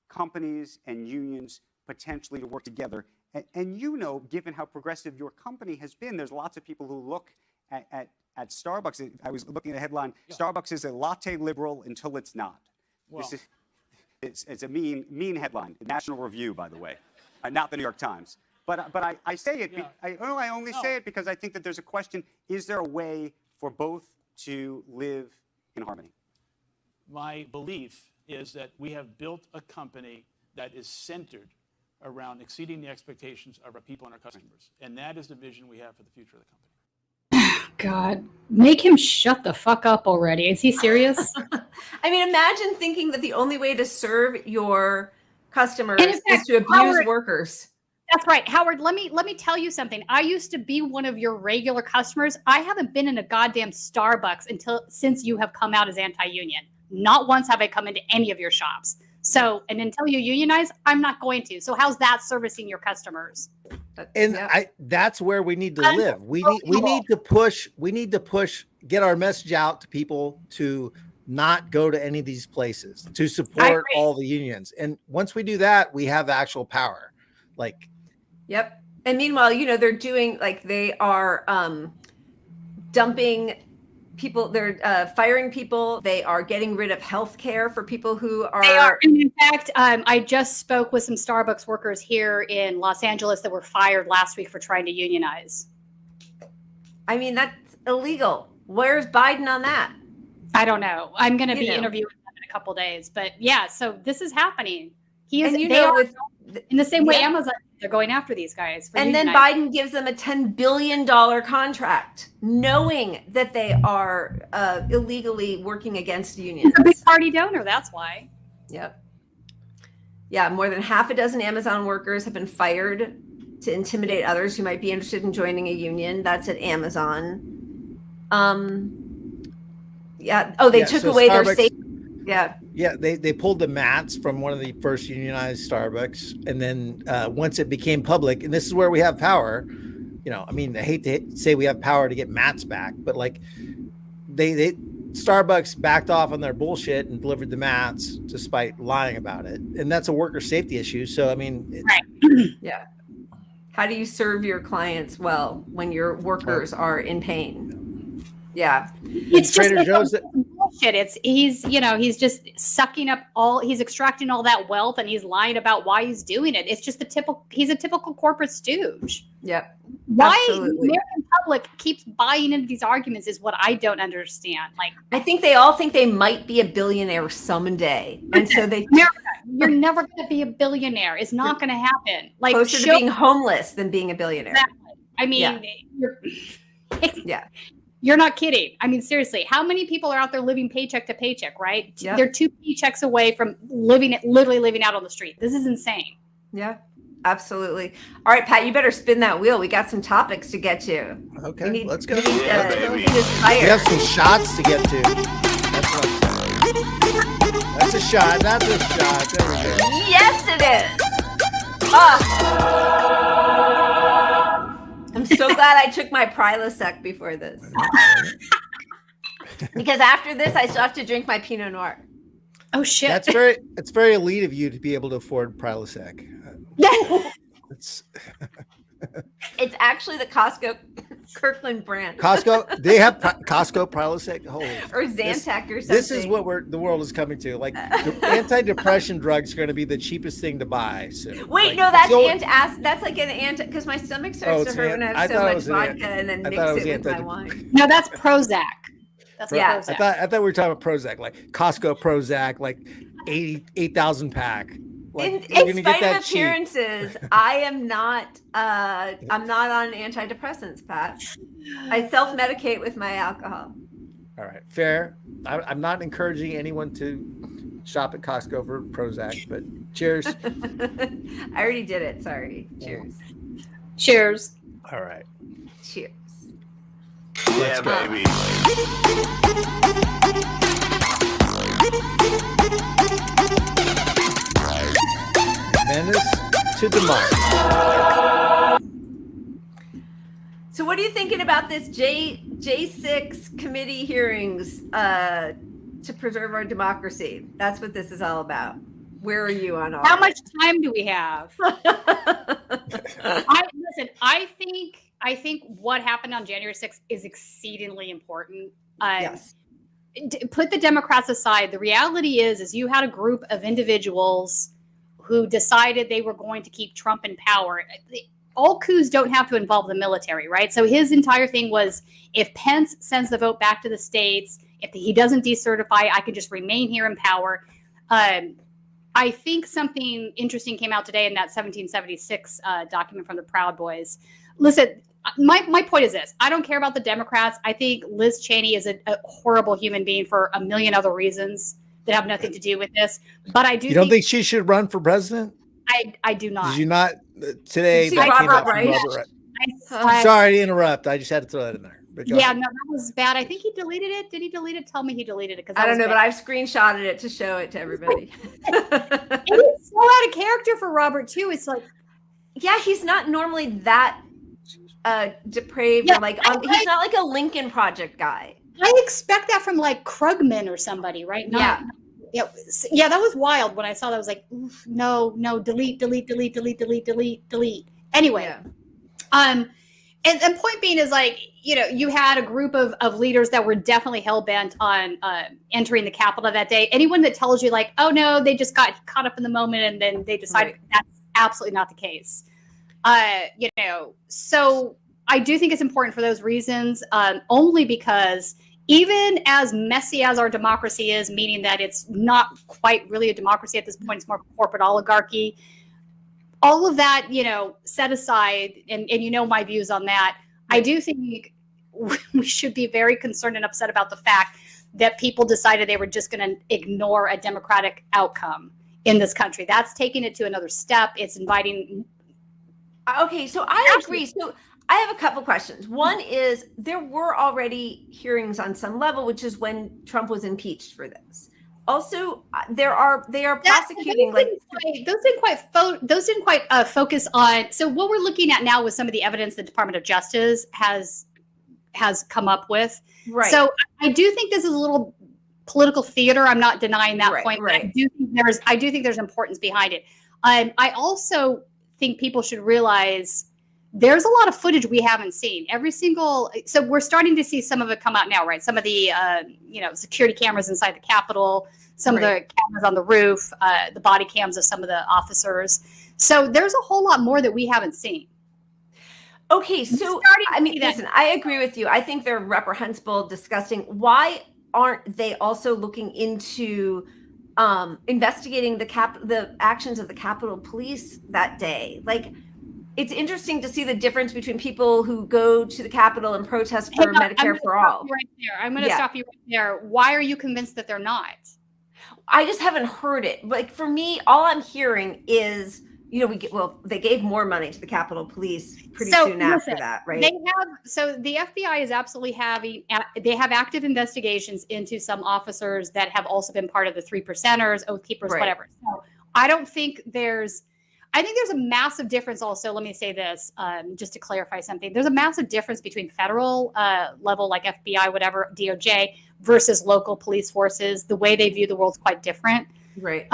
companies and unions potentially to work together? And you know, given how progressive your company has been, there's lots of people who look at Starbucks. I was looking at a headline, Starbucks is a latte liberal until it's not. Well, it's a mean headline. National Review, by the way, not the New York Times. But I say it. I only say it because I think that there's a question: is there a way for both to live in harmony? My belief is that we have built a company that is centered around exceeding the expectations of our people and our customers, and that is the vision we have for the future of the company. God, make him shut the fuck up already. Is he serious? I mean, imagine thinking that the only way to serve your customers is to abuse workers. That's right, Howard. Let me tell you something. I used to be one of your regular customers. I haven't been in a goddamn Starbucks since you have come out as anti-union. Not once have I come into any of your shops. So, and until you unionize, I'm not going to. So, how's that servicing your customers? And that's where we need to live. We need to push. We need to push. Get our message out to people to not go to any of these places, to support all the unions. And once we do that, we have actual power. Like, yep. And meanwhile, they're doing they are dumping people. They're firing people. They are getting rid of health care for people who are. They are. In fact, I just spoke with some Starbucks workers here in Los Angeles that were fired last week for trying to unionize. I mean, that's illegal. Where's Biden on that? I don't know. I'm going to be interviewing them in a couple days, but yeah. So this is happening. He is. In the same way, Amazon, they're going after these guys. And then Biden gives them a $10 billion contract, knowing that they are illegally working against unions. He's a big party donor. That's why. Yep. Yeah, more than half a dozen Amazon workers have been fired to intimidate others who might be interested in joining a union. That's at Amazon. Yeah. Oh, they took away their safety. Yeah. Yeah, they pulled the mats from one of the first unionized Starbucks, and then once it became public, and this is where we have power. I mean, I hate to say we have power to get mats back, but like they Starbucks backed off on their bullshit and delivered the mats despite lying about it, and that's a worker safety issue. So I mean, yeah. How do you serve your clients well when your workers are in pain? Yeah, it's just bullshit. He's just sucking up he's extracting all that wealth, and he's lying about why he's doing it. It's just he's a typical corporate stooge. Yep. Why the American public keeps buying into these arguments is what I don't understand. Like, I think they all think they might be a billionaire someday, and so America, you're never going to be a billionaire. It's not going to happen. Like, closer to being homeless than being a billionaire. Exactly. I mean, You're not kidding. I mean, seriously, how many people are out there living paycheck to paycheck, right? Yep. They're 2 paychecks away from literally living out on the street. This is insane. Yeah, absolutely. All right, Pat, you better spin that wheel. We got some topics to get to. Okay, let's go. We have some shots to get to. That's a shot. That's a shot. There we go. Yes, it is. I'm so glad I took my Prilosec before this. Because after this, I still have to drink my Pinot Noir. Oh, shit. It's very elite of you to be able to afford Prilosec. It's actually the Costco Kirkland brand. Costco, they have Costco Prilosec. Or Zantac or something. This is what the world is coming to. Like, antidepressant drugs are going to be the cheapest thing to buy. So, wait, no, that's like an anti, because my stomach starts to hurt when I have so much vodka and then mix it with my wine. No, that's Prozac. That's Prozac. I thought we were talking about Prozac, like Costco Prozac, like 8,000 pack. Like, in spite of appearances, I'm not on antidepressants, Pat. I self-medicate with my alcohol. All right, fair. I'm not encouraging anyone to shop at Costco for Prozac, but cheers. I already did it. Sorry. Cheers. Cheers. All right. Cheers. Yeah, baby. Menace to democracy. So what are you thinking about this J6 committee hearings to preserve our democracy? That's what this is all about. Where are you on all How much time do we have? I think what happened on January 6th is exceedingly important. Yes. Put the Democrats aside. The reality is you had a group of individuals who decided they were going to keep Trump in power. All coups don't have to involve the military, right? So his entire thing was, if Pence sends the vote back to the states, if he doesn't decertify, I can just remain here in power. I think something interesting came out today in that 1776 document from the Proud Boys. Listen, my point is this. I don't care about the Democrats. I think Liz Cheney is a horrible human being for a million other reasons that have nothing to do with this. But I do. You don't think she should run for president? I do not. Did you not today? Did you see That came Robert out from Reich? Robert Reich. I- Sorry to interrupt. I just had to throw that in there. But go yeah, ahead. no, that was bad. I think he deleted it. Did he delete it? Tell me he deleted it because I don't know, but I've screenshotted it to show it to everybody. it's so out of character for Robert too. It's like, yeah, he's not normally that depraved. Yeah, or like I he's not like a Lincoln Project guy. I expect that from like Krugman or somebody, right? Not, yeah, that was wild when I saw that. I was like, oof, no, delete. Anyway, Yeah. And point being is like, you had a group of leaders that were definitely hell bent on entering the Capitol that day. Anyone that tells you like, oh no, they just got caught up in the moment and then they decided, that's absolutely not the case. So I do think it's important for those reasons, only because even as messy as our democracy is, meaning that it's not quite really a democracy at this point, it's more of a corporate oligarchy. All of that, set aside, and my views on that, I do think we should be very concerned and upset about the fact that people decided they were just going to ignore a democratic outcome in this country. That's taking it to another step. It's inviting. Okay, so I agree. So I have a couple questions. One is there were already hearings on some level, which is when Trump was impeached for this. Also, they are prosecuting those didn't quite focus on. So what we're looking at now with some of the evidence the Department of Justice has come up with. Right. So I do think this is a little political theater. I'm not denying that point. But I do think there's importance behind it. I also think people should realize there's a lot of footage we haven't seen. So we're starting to see some of it come out now, right? Some of the security cameras inside the Capitol, some of the cameras on the roof, the body cams of some of the officers. So there's a whole lot more that we haven't seen. Okay, so listen, I agree with you. I think they're reprehensible, disgusting. Why aren't they also looking into investigating the actions of the Capitol Police that day? Like, it's interesting to see the difference between people who go to the Capitol and protest for Medicare for all. I'm going to stop you right there. Why are you convinced that they're not? I just haven't heard it. Like, for me, all I'm hearing is, they gave more money to the Capitol Police pretty soon after that, right? The FBI is absolutely they have active investigations into some officers that have also been part of the 3%ers, Oath Keepers, whatever. So I think there's a massive difference also. Let me say this, just to clarify something. There's a massive difference between federal level, like FBI, whatever, DOJ, versus local police forces. The way they view the world is quite different. Right.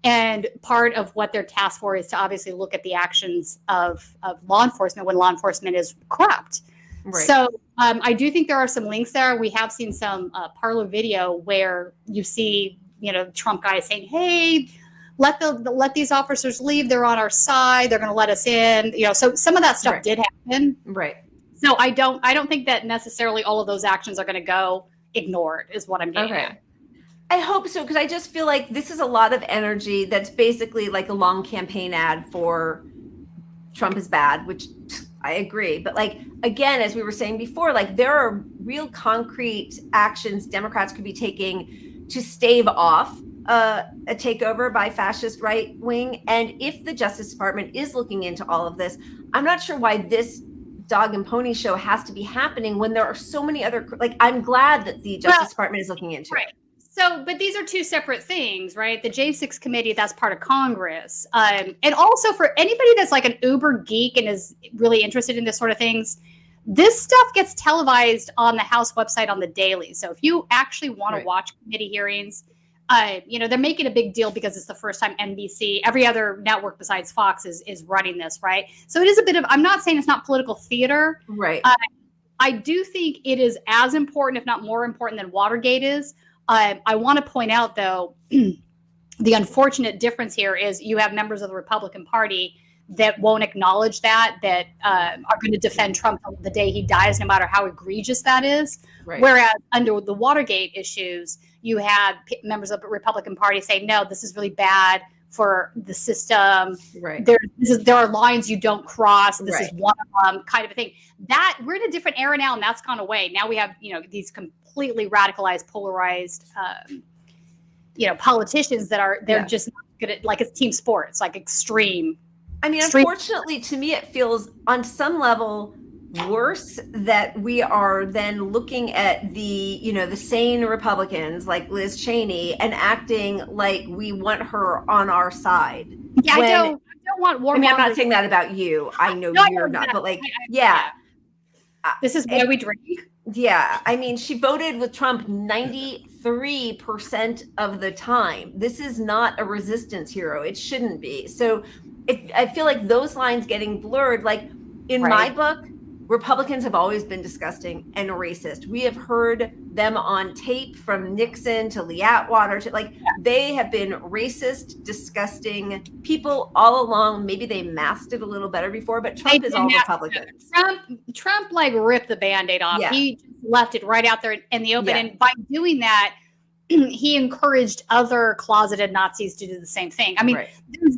And part of what they're tasked for is to obviously look at the actions of law enforcement when law enforcement is corrupt. Right. So I do think there are some links there. We have seen some parlor video where you see, Trump guys saying, hey, let these officers leave. They're on our side. They're going to let us in. So some of that stuff did happen. Right. So I don't think that necessarily all of those actions are going to go ignored is what I'm getting at. I hope so, because I just feel like this is a lot of energy that's basically like a long campaign ad for Trump is bad, which I agree. But like, again, as we were saying before, like there are real concrete actions Democrats could be taking to stave off a takeover by fascist right wing. And if the Justice Department is looking into all of this, I'm not sure why this dog and pony show has to be happening when there are so many other, like, I'm glad that the Justice Department is looking into it. So, but these are two separate things, right? The J6 committee, that's part of Congress. And also for anybody that's like an uber geek and is really interested in this sort of things, this stuff gets televised on the House website on the daily. So if you actually want to watch committee hearings, they're making a big deal because it's the first time NBC, every other network besides Fox is running this, right? So it is a bit of, I'm not saying it's not political theater. Right. I do think it is as important, if not more important than Watergate is. I want to point out, though, the unfortunate difference here is you have members of the Republican Party that won't acknowledge that are going to defend Trump the day he dies, no matter how egregious that is. Right. Whereas under the Watergate issues, you had members of the Republican Party say, no, this is really bad for the system. Right. There are lines you don't cross. This is one of them, kind of a thing. That we're in a different era now, and that's gone away. Now we have, these completely radicalized, polarized, politicians that are just not good at, like, it's team sports, like extreme. I mean, unfortunately, to me, it feels on some level worse that we are then looking at the sane Republicans like Liz Cheney and acting like we want her on our side. Yeah, I don't want war. I mean, I'm not saying that about you. I know you're not, but like, yeah. This is why we drink. Yeah, I mean, she voted with Trump 93% of the time. This is not a resistance hero. It shouldn't be. So I feel like those lines getting blurred. Like in my book, Republicans have always been disgusting and racist. We have heard them on tape from Nixon to Lee Atwater to they have been racist, disgusting people all along. Maybe they masked it a little better before, but Trump is all Republicans. Trump like ripped the Band-Aid off. Yeah. He left it right out there in the open. And by doing that, he encouraged other closeted Nazis to do the same thing. I mean,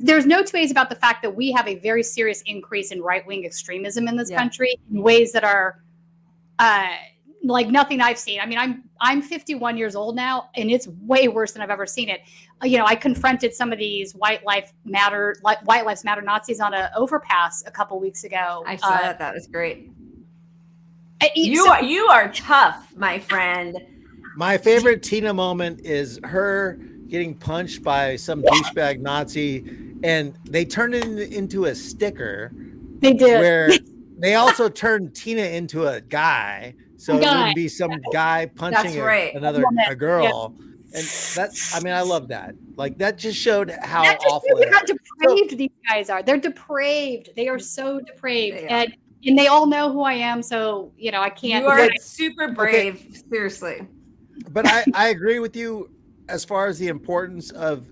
there's no two ways about the fact that we have a very serious increase in right-wing extremism in this country in ways that are like nothing I've seen. I mean, I'm 51 years old now, and it's way worse than I've ever seen it. I confronted some of these White Lives Matter Nazis on an overpass a couple weeks ago. I saw that. That was great. You are tough, my friend. My favorite Tina moment is her getting punched by some douchebag Nazi, and they turned it into a sticker. They did. Where they also turned Tina into a guy, so it wouldn't be some guy punching a girl. Yeah. And that's, I mean, I love that. Like, that just showed how awful how depraved these guys are. They're depraved. They are so depraved. And they all know who I am, so I can't. You are super brave, seriously. But I agree with you as far as the importance of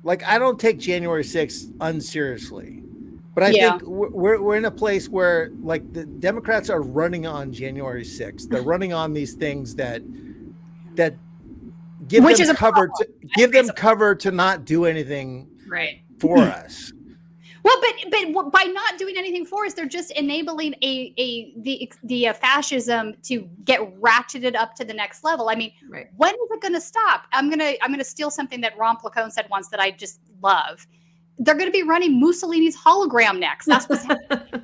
like, I don't take January 6th unseriously, but I think we're in a place where like the Democrats are running on January 6th. They're running on these things that give them cover to not do anything for us. Well, but by not doing anything for us, they're just enabling the fascism to get ratcheted up to the next level. I mean, when is it going to stop? I'm gonna steal something that Ron Placone said once that I just love. They're going to be running Mussolini's hologram next. That's what's happening.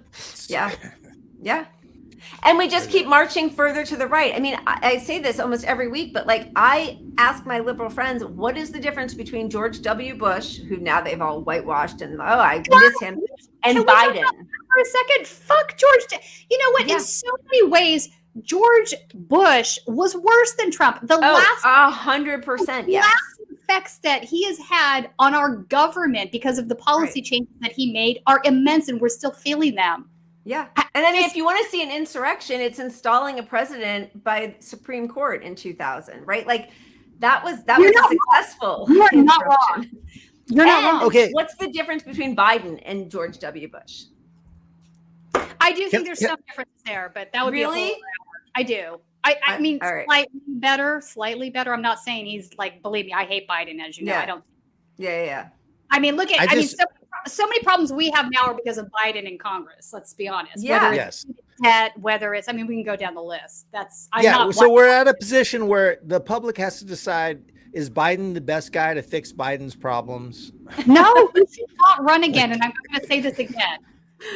Yeah. And we just keep marching further to the right. I mean, I say this almost every week, but like I ask my liberal friends, what is the difference between George W. Bush, who now they've all whitewashed and I miss him, and Biden? For a second, fuck George. You know what? In so many ways, George Bush was worse than Trump. The last 100%. Yes. Last effects that he has had on our government because of the policy changes that he made are immense, and we're still feeling them. Yeah. And I mean, if you want to see an insurrection, it's installing a president by Supreme Court in 2000, right? Like that was successful. You are not wrong. You're not wrong. Okay. What's the difference between Biden and George W. Bush? I do think there's some differences there, but that would be a whole hour. I do. I mean, slightly better. I'm not saying he's like, believe me, I hate Biden, as you know. I don't. Yeah. I mean, look at, so many problems we have now are because of Biden in Congress. Let's be honest. Yeah. Whether it's debt, whether it's, I mean, we can go down the list. So we're at a position where the public has to decide, is Biden the best guy to fix Biden's problems? No, we should not run again. And I'm going to say this again.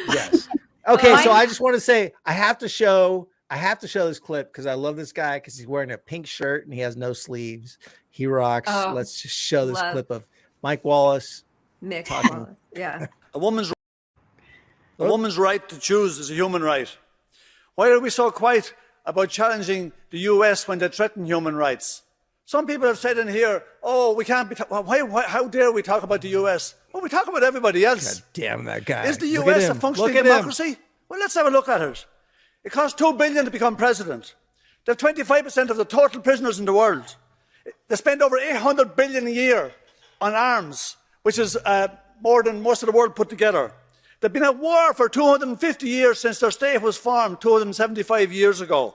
Yes. Okay. So I just want to say, I have to show this clip because I love this guy because he's wearing a pink shirt and he has no sleeves. He rocks. Let's just show this clip of Mike Wallace. Mick Wallace. Yeah. A woman's right to choose is a human right. Why are we so quiet about challenging the US when they threaten human rights? Some people have said in here, we can't be, how dare we talk about the US? Well, we talk about everybody else. God damn that guy. Is the US a functioning democracy? Well, let's have a look at it. It costs $2 billion to become president. They have 25% of the total prisoners in the world. They spend over $800 billion a year on arms, which is more than most of the world put together. They've been at war for 250 years since their state was formed 275 years ago.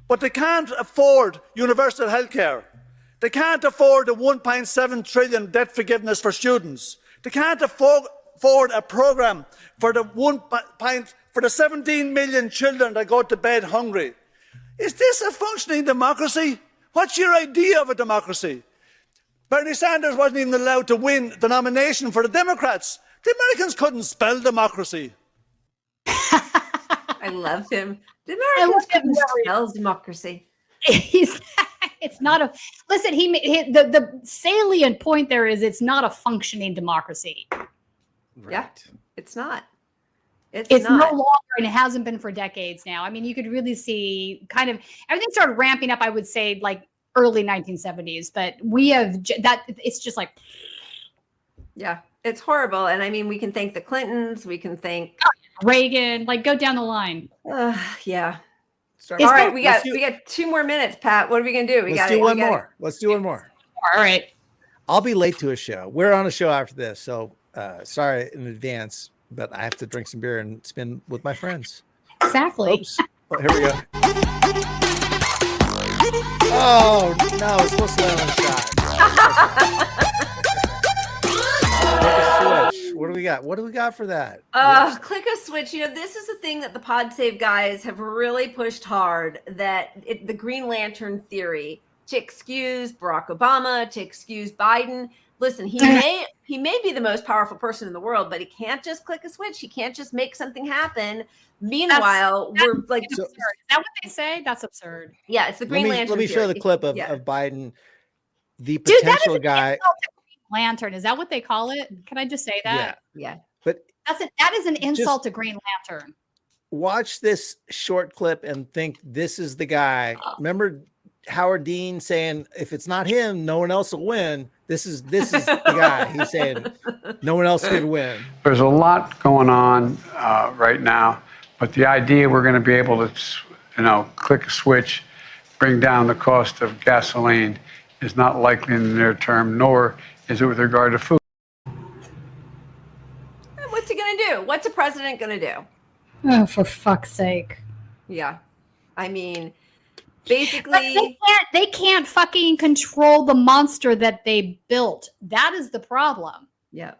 But they can't afford universal health care. They can't afford the 1.7 trillion debt forgiveness for students. They can't afford a program for the 17 million children that go to bed hungry. Is this a functioning democracy? What's your idea of a democracy? Bernie Sanders wasn't even allowed to win the nomination for the Democrats. The Americans couldn't spell democracy. I love him. The Americans couldn't spell democracy. It's not a listen. The salient point there is it's not a functioning democracy. Right. Yeah, it's not. It's not. no longer, and it hasn't been for decades now. I mean, you could really see kind of everything started ramping up. I would say like early 1970s, but we have that. It's just like, yeah, it's horrible. And I mean, we can thank the Clintons. We can thank Reagan. Like go down the line. Yeah. Start. All right, we got 2 more minutes, Pat. What are we gonna do? Let's do one more. Let's do one more. All right. I'll be late to a show. We're on a show after this, so sorry in advance, but I have to drink some beer and spend with my friends. Exactly. Oops. Oh, here we go. Oh no, it's supposed to let on a shot. Switch. What do we got? What do we got for that? Click a switch. You know, this is the thing that the Pod Save guys have really pushed hard, that the Green Lantern theory, to excuse Barack Obama, to excuse Biden. Listen, he may be the most powerful person in the world, but he can't just click a switch. He can't just make something happen. Meanwhile, we're like, absurd. Is that what they say? That's absurd. Yeah, it's the Green Lantern. Let me show theory. the clip of Biden, the potential guy. Lantern, is that what they call it? Can I just say that? Yeah. But that is an insult to Green Lantern. Watch this short clip and think this is the guy. Remember Howard Dean saying, if it's not him, no one else will win. This is the guy. He's saying no one else could win. There's a lot going on right now, but the idea we're going to be able to, click a switch, bring down the cost of gasoline is not likely in the near term, nor is it with regard to food. What's he going to do? What's a president going to do? Oh, for fuck's sake. Yeah. I mean, basically, they can't fucking control the monster that they built. That is the problem. Yeah.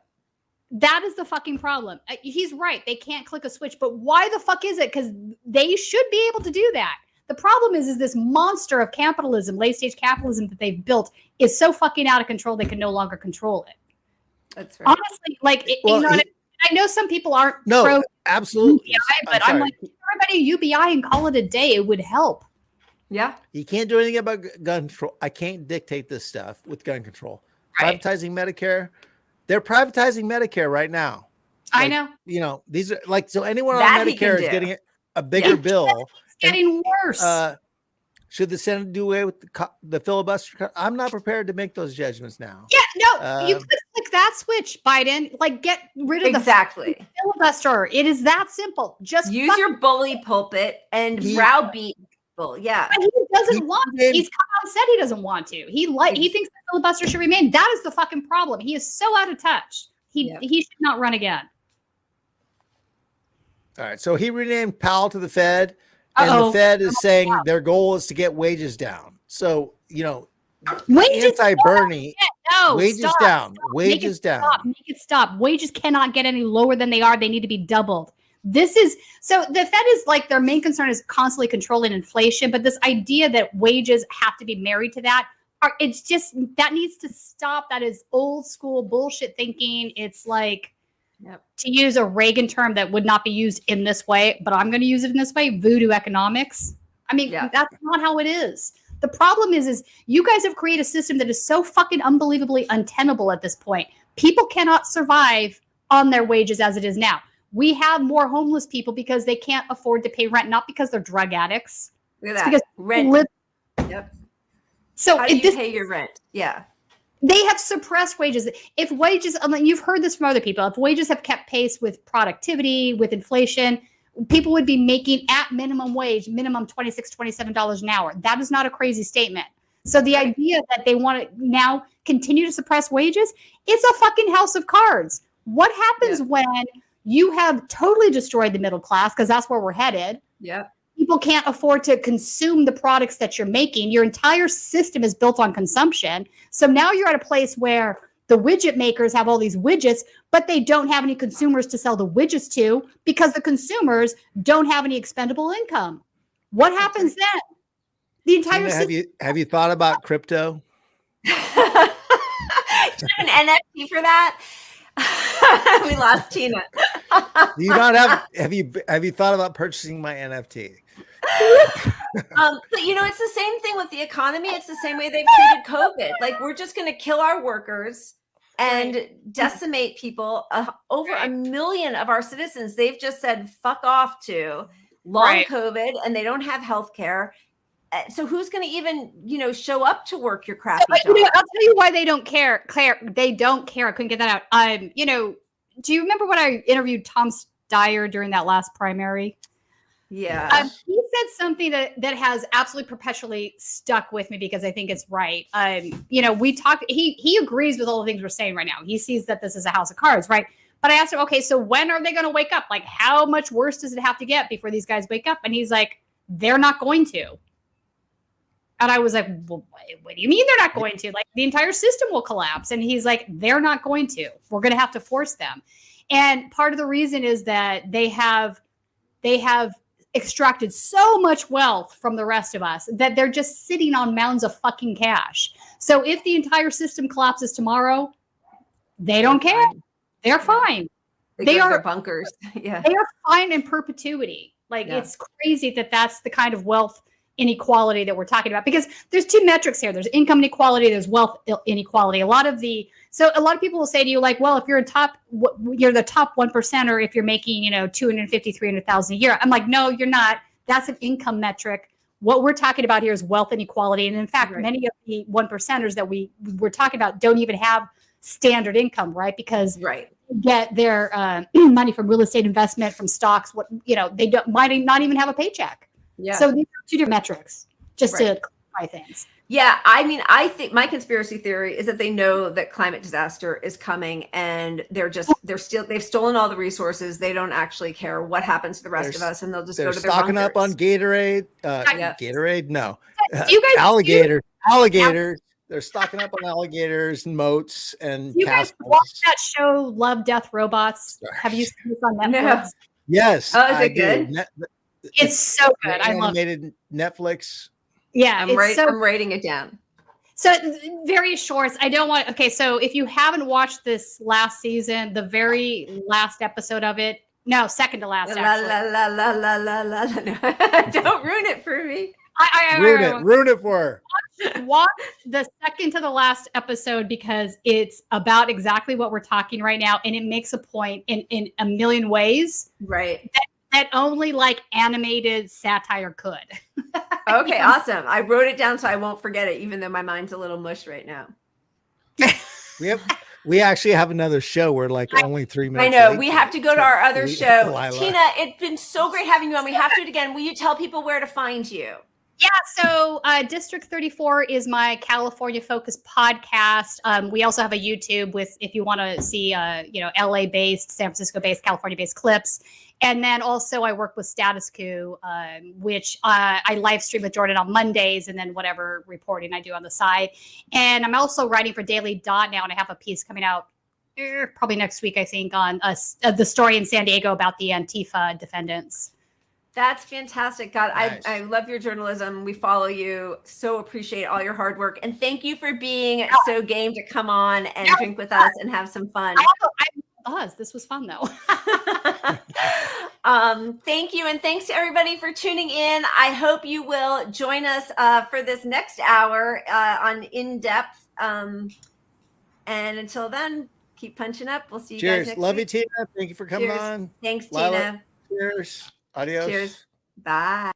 That is the fucking problem. He's right. They can't click a switch, but why the fuck is it? Because they should be able to do that. The problem is this monster of capitalism, late stage capitalism that they've built is so fucking out of control they can no longer control it. That's right. Honestly, I know some people aren't pro UBI, absolutely, but I'm like, everybody UBI and call it a day. It would help. Yeah. You can't do anything about gun control. I can't dictate this stuff with gun control. Right. Privatizing Medicare. They're privatizing Medicare right now. I know. These are so anyone on Medicare is getting a bigger bill. It's getting worse. Should the Senate do away with the filibuster? I'm not prepared to make those judgments now. Yeah, no, you could click that switch, Biden. Like, get rid of the filibuster. It is that simple. Just use your bully pulpit and browbeat people. Yeah, but he doesn't want. He's come out and said he doesn't want to. He thinks the filibuster should remain. That is the fucking problem. He is so out of touch. He should not run again. All right, so he renamed Powell to the Fed. And the Fed is saying their goal is to get wages down. So, anti-Bernie, wages down. Wages down. Make it stop. Wages cannot get any lower than they are. They need to be doubled. So the Fed is like, their main concern is constantly controlling inflation. But this idea that wages have to be married to that, it's just, that needs to stop. That is old school bullshit thinking. It's like, to use a Reagan term that would not be used in this way, but I'm going to use it in this way, voodoo economics. I mean, that's not how it is. The problem is you guys have created a system that is so fucking unbelievably untenable at this point. People cannot survive on their wages as it is now. We have more homeless people because they can't afford to pay rent, not because they're drug addicts. Look at that. Rent. Yep. So how do you pay your rent? Yeah. They have suppressed wages. If wages, I mean, you've heard this from other people, if wages have kept pace with productivity, with inflation, people would be making at minimum wage, minimum $26, $27 an hour. That is not a crazy statement. So the idea that they want to now continue to suppress wages, it's a fucking house of cards. What happens when you have totally destroyed the middle class, because that's where we're headed. Yeah. People can't afford to consume the products that you're making. Your entire system is built on consumption. So now you're at a place where the widget makers have all these widgets, but they don't have any consumers to sell the widgets to because the consumers don't have any expendable income. What happens then? The entire system. Have you thought about crypto? an NFT for that? We lost Tina. Do you not have you thought about purchasing my NFT? But it's the same thing with the economy. It's the same way they've treated COVID. Like, we're just going to kill our workers and decimate people. Over 1 million of our citizens, they've just said fuck off to long COVID, and they don't have health care. So who's going to even, show up to work your crappy job? I'll tell you why they don't care. Claire, they don't care. I couldn't get that out. Do you remember when I interviewed Tom Steyer during that last primary? Yeah. He said something that has absolutely perpetually stuck with me because I think it's right. We talked, he agrees with all the things we're saying right now. He sees that this is a house of cards, right? But I asked him, okay, so when are they going to wake up? Like, how much worse does it have to get before these guys wake up? And he's like, they're not going to. And I was like, well, what do you mean they're not going to? Like, the entire system will collapse. And he's like, they're not going to. We're going to have to force them. And part of the reason is that they have extracted so much wealth from the rest of us that they're just sitting on mounds of fucking cash. So if the entire system collapses tomorrow, they don't care. They're fine. They are bunkers. Yeah. They are fine in perpetuity. Like, it's crazy that that's the kind of wealth inequality that we're talking about, because there's two metrics here. There's income inequality, there's wealth inequality. A lot of people will say to you, like, well, if you're you're the top 1%, or if you're making, 250, 300,000 a year. I'm like, no, you're not. That's an income metric. What we're talking about here is wealth inequality. And in fact, many of the 1%ers that we're talking about don't even have standard income, right? Because they get their money from real estate investment, from stocks. They might not even have a paycheck. Yeah. So these are two different metrics, just to clarify things. Yeah, I mean, I think my conspiracy theory is that they know that climate disaster is coming, and they've stolen all the resources. They don't actually care what happens to the rest of us, and they'll just go to their stocking bunkers. up on Gatorade. Gatorade, no. You guys, alligators. They're stocking up on alligators and moats and. You guys watch that show, Love, Death, Robots? Have you seen this on Netflix? No. Yes. Oh, is it good? It's so good. I love animated Netflix. Yeah, I'm writing it down. So very short. I don't want. Okay, so if you haven't watched this last season, the very last episode of it, no, second to last. Don't ruin it for me. Ruin it for her. Watch the second to the last episode, because it's about exactly what we're talking right now, and it makes a point in a million ways. Right. That only like animated satire could. Okay, awesome. I wrote it down so I won't forget it, even though my mind's a little mush right now. We actually have another show where only 3 minutes. I know. We have to go to our other show. Tina, it's been so great having you on. We have to do it again. Will you tell people where to find you? Yeah, so District 34 is my California focused podcast. We also have a YouTube if you want to see, LA based, San Francisco based, California based clips. And then also I work with Status Quo, which I live stream with Jordan on Mondays, and then whatever reporting I do on the side. And I'm also writing for Daily Dot now, and I have a piece coming out probably next week, I think, on the story in San Diego about the Antifa defendants. That's fantastic. God, nice. I love your journalism. We follow you. So appreciate all your hard work. And thank you for being so game to come on and drink with us and have some fun. This was fun, though. Thank you. And thanks to everybody for tuning in. I hope you will join us for this next hour on In Depth. And until then, keep punching up. We'll see you guys next week. Love you, Tina. Thank you for coming on. Thanks, Lila. Tina. Cheers. Adios. Cheers. Bye.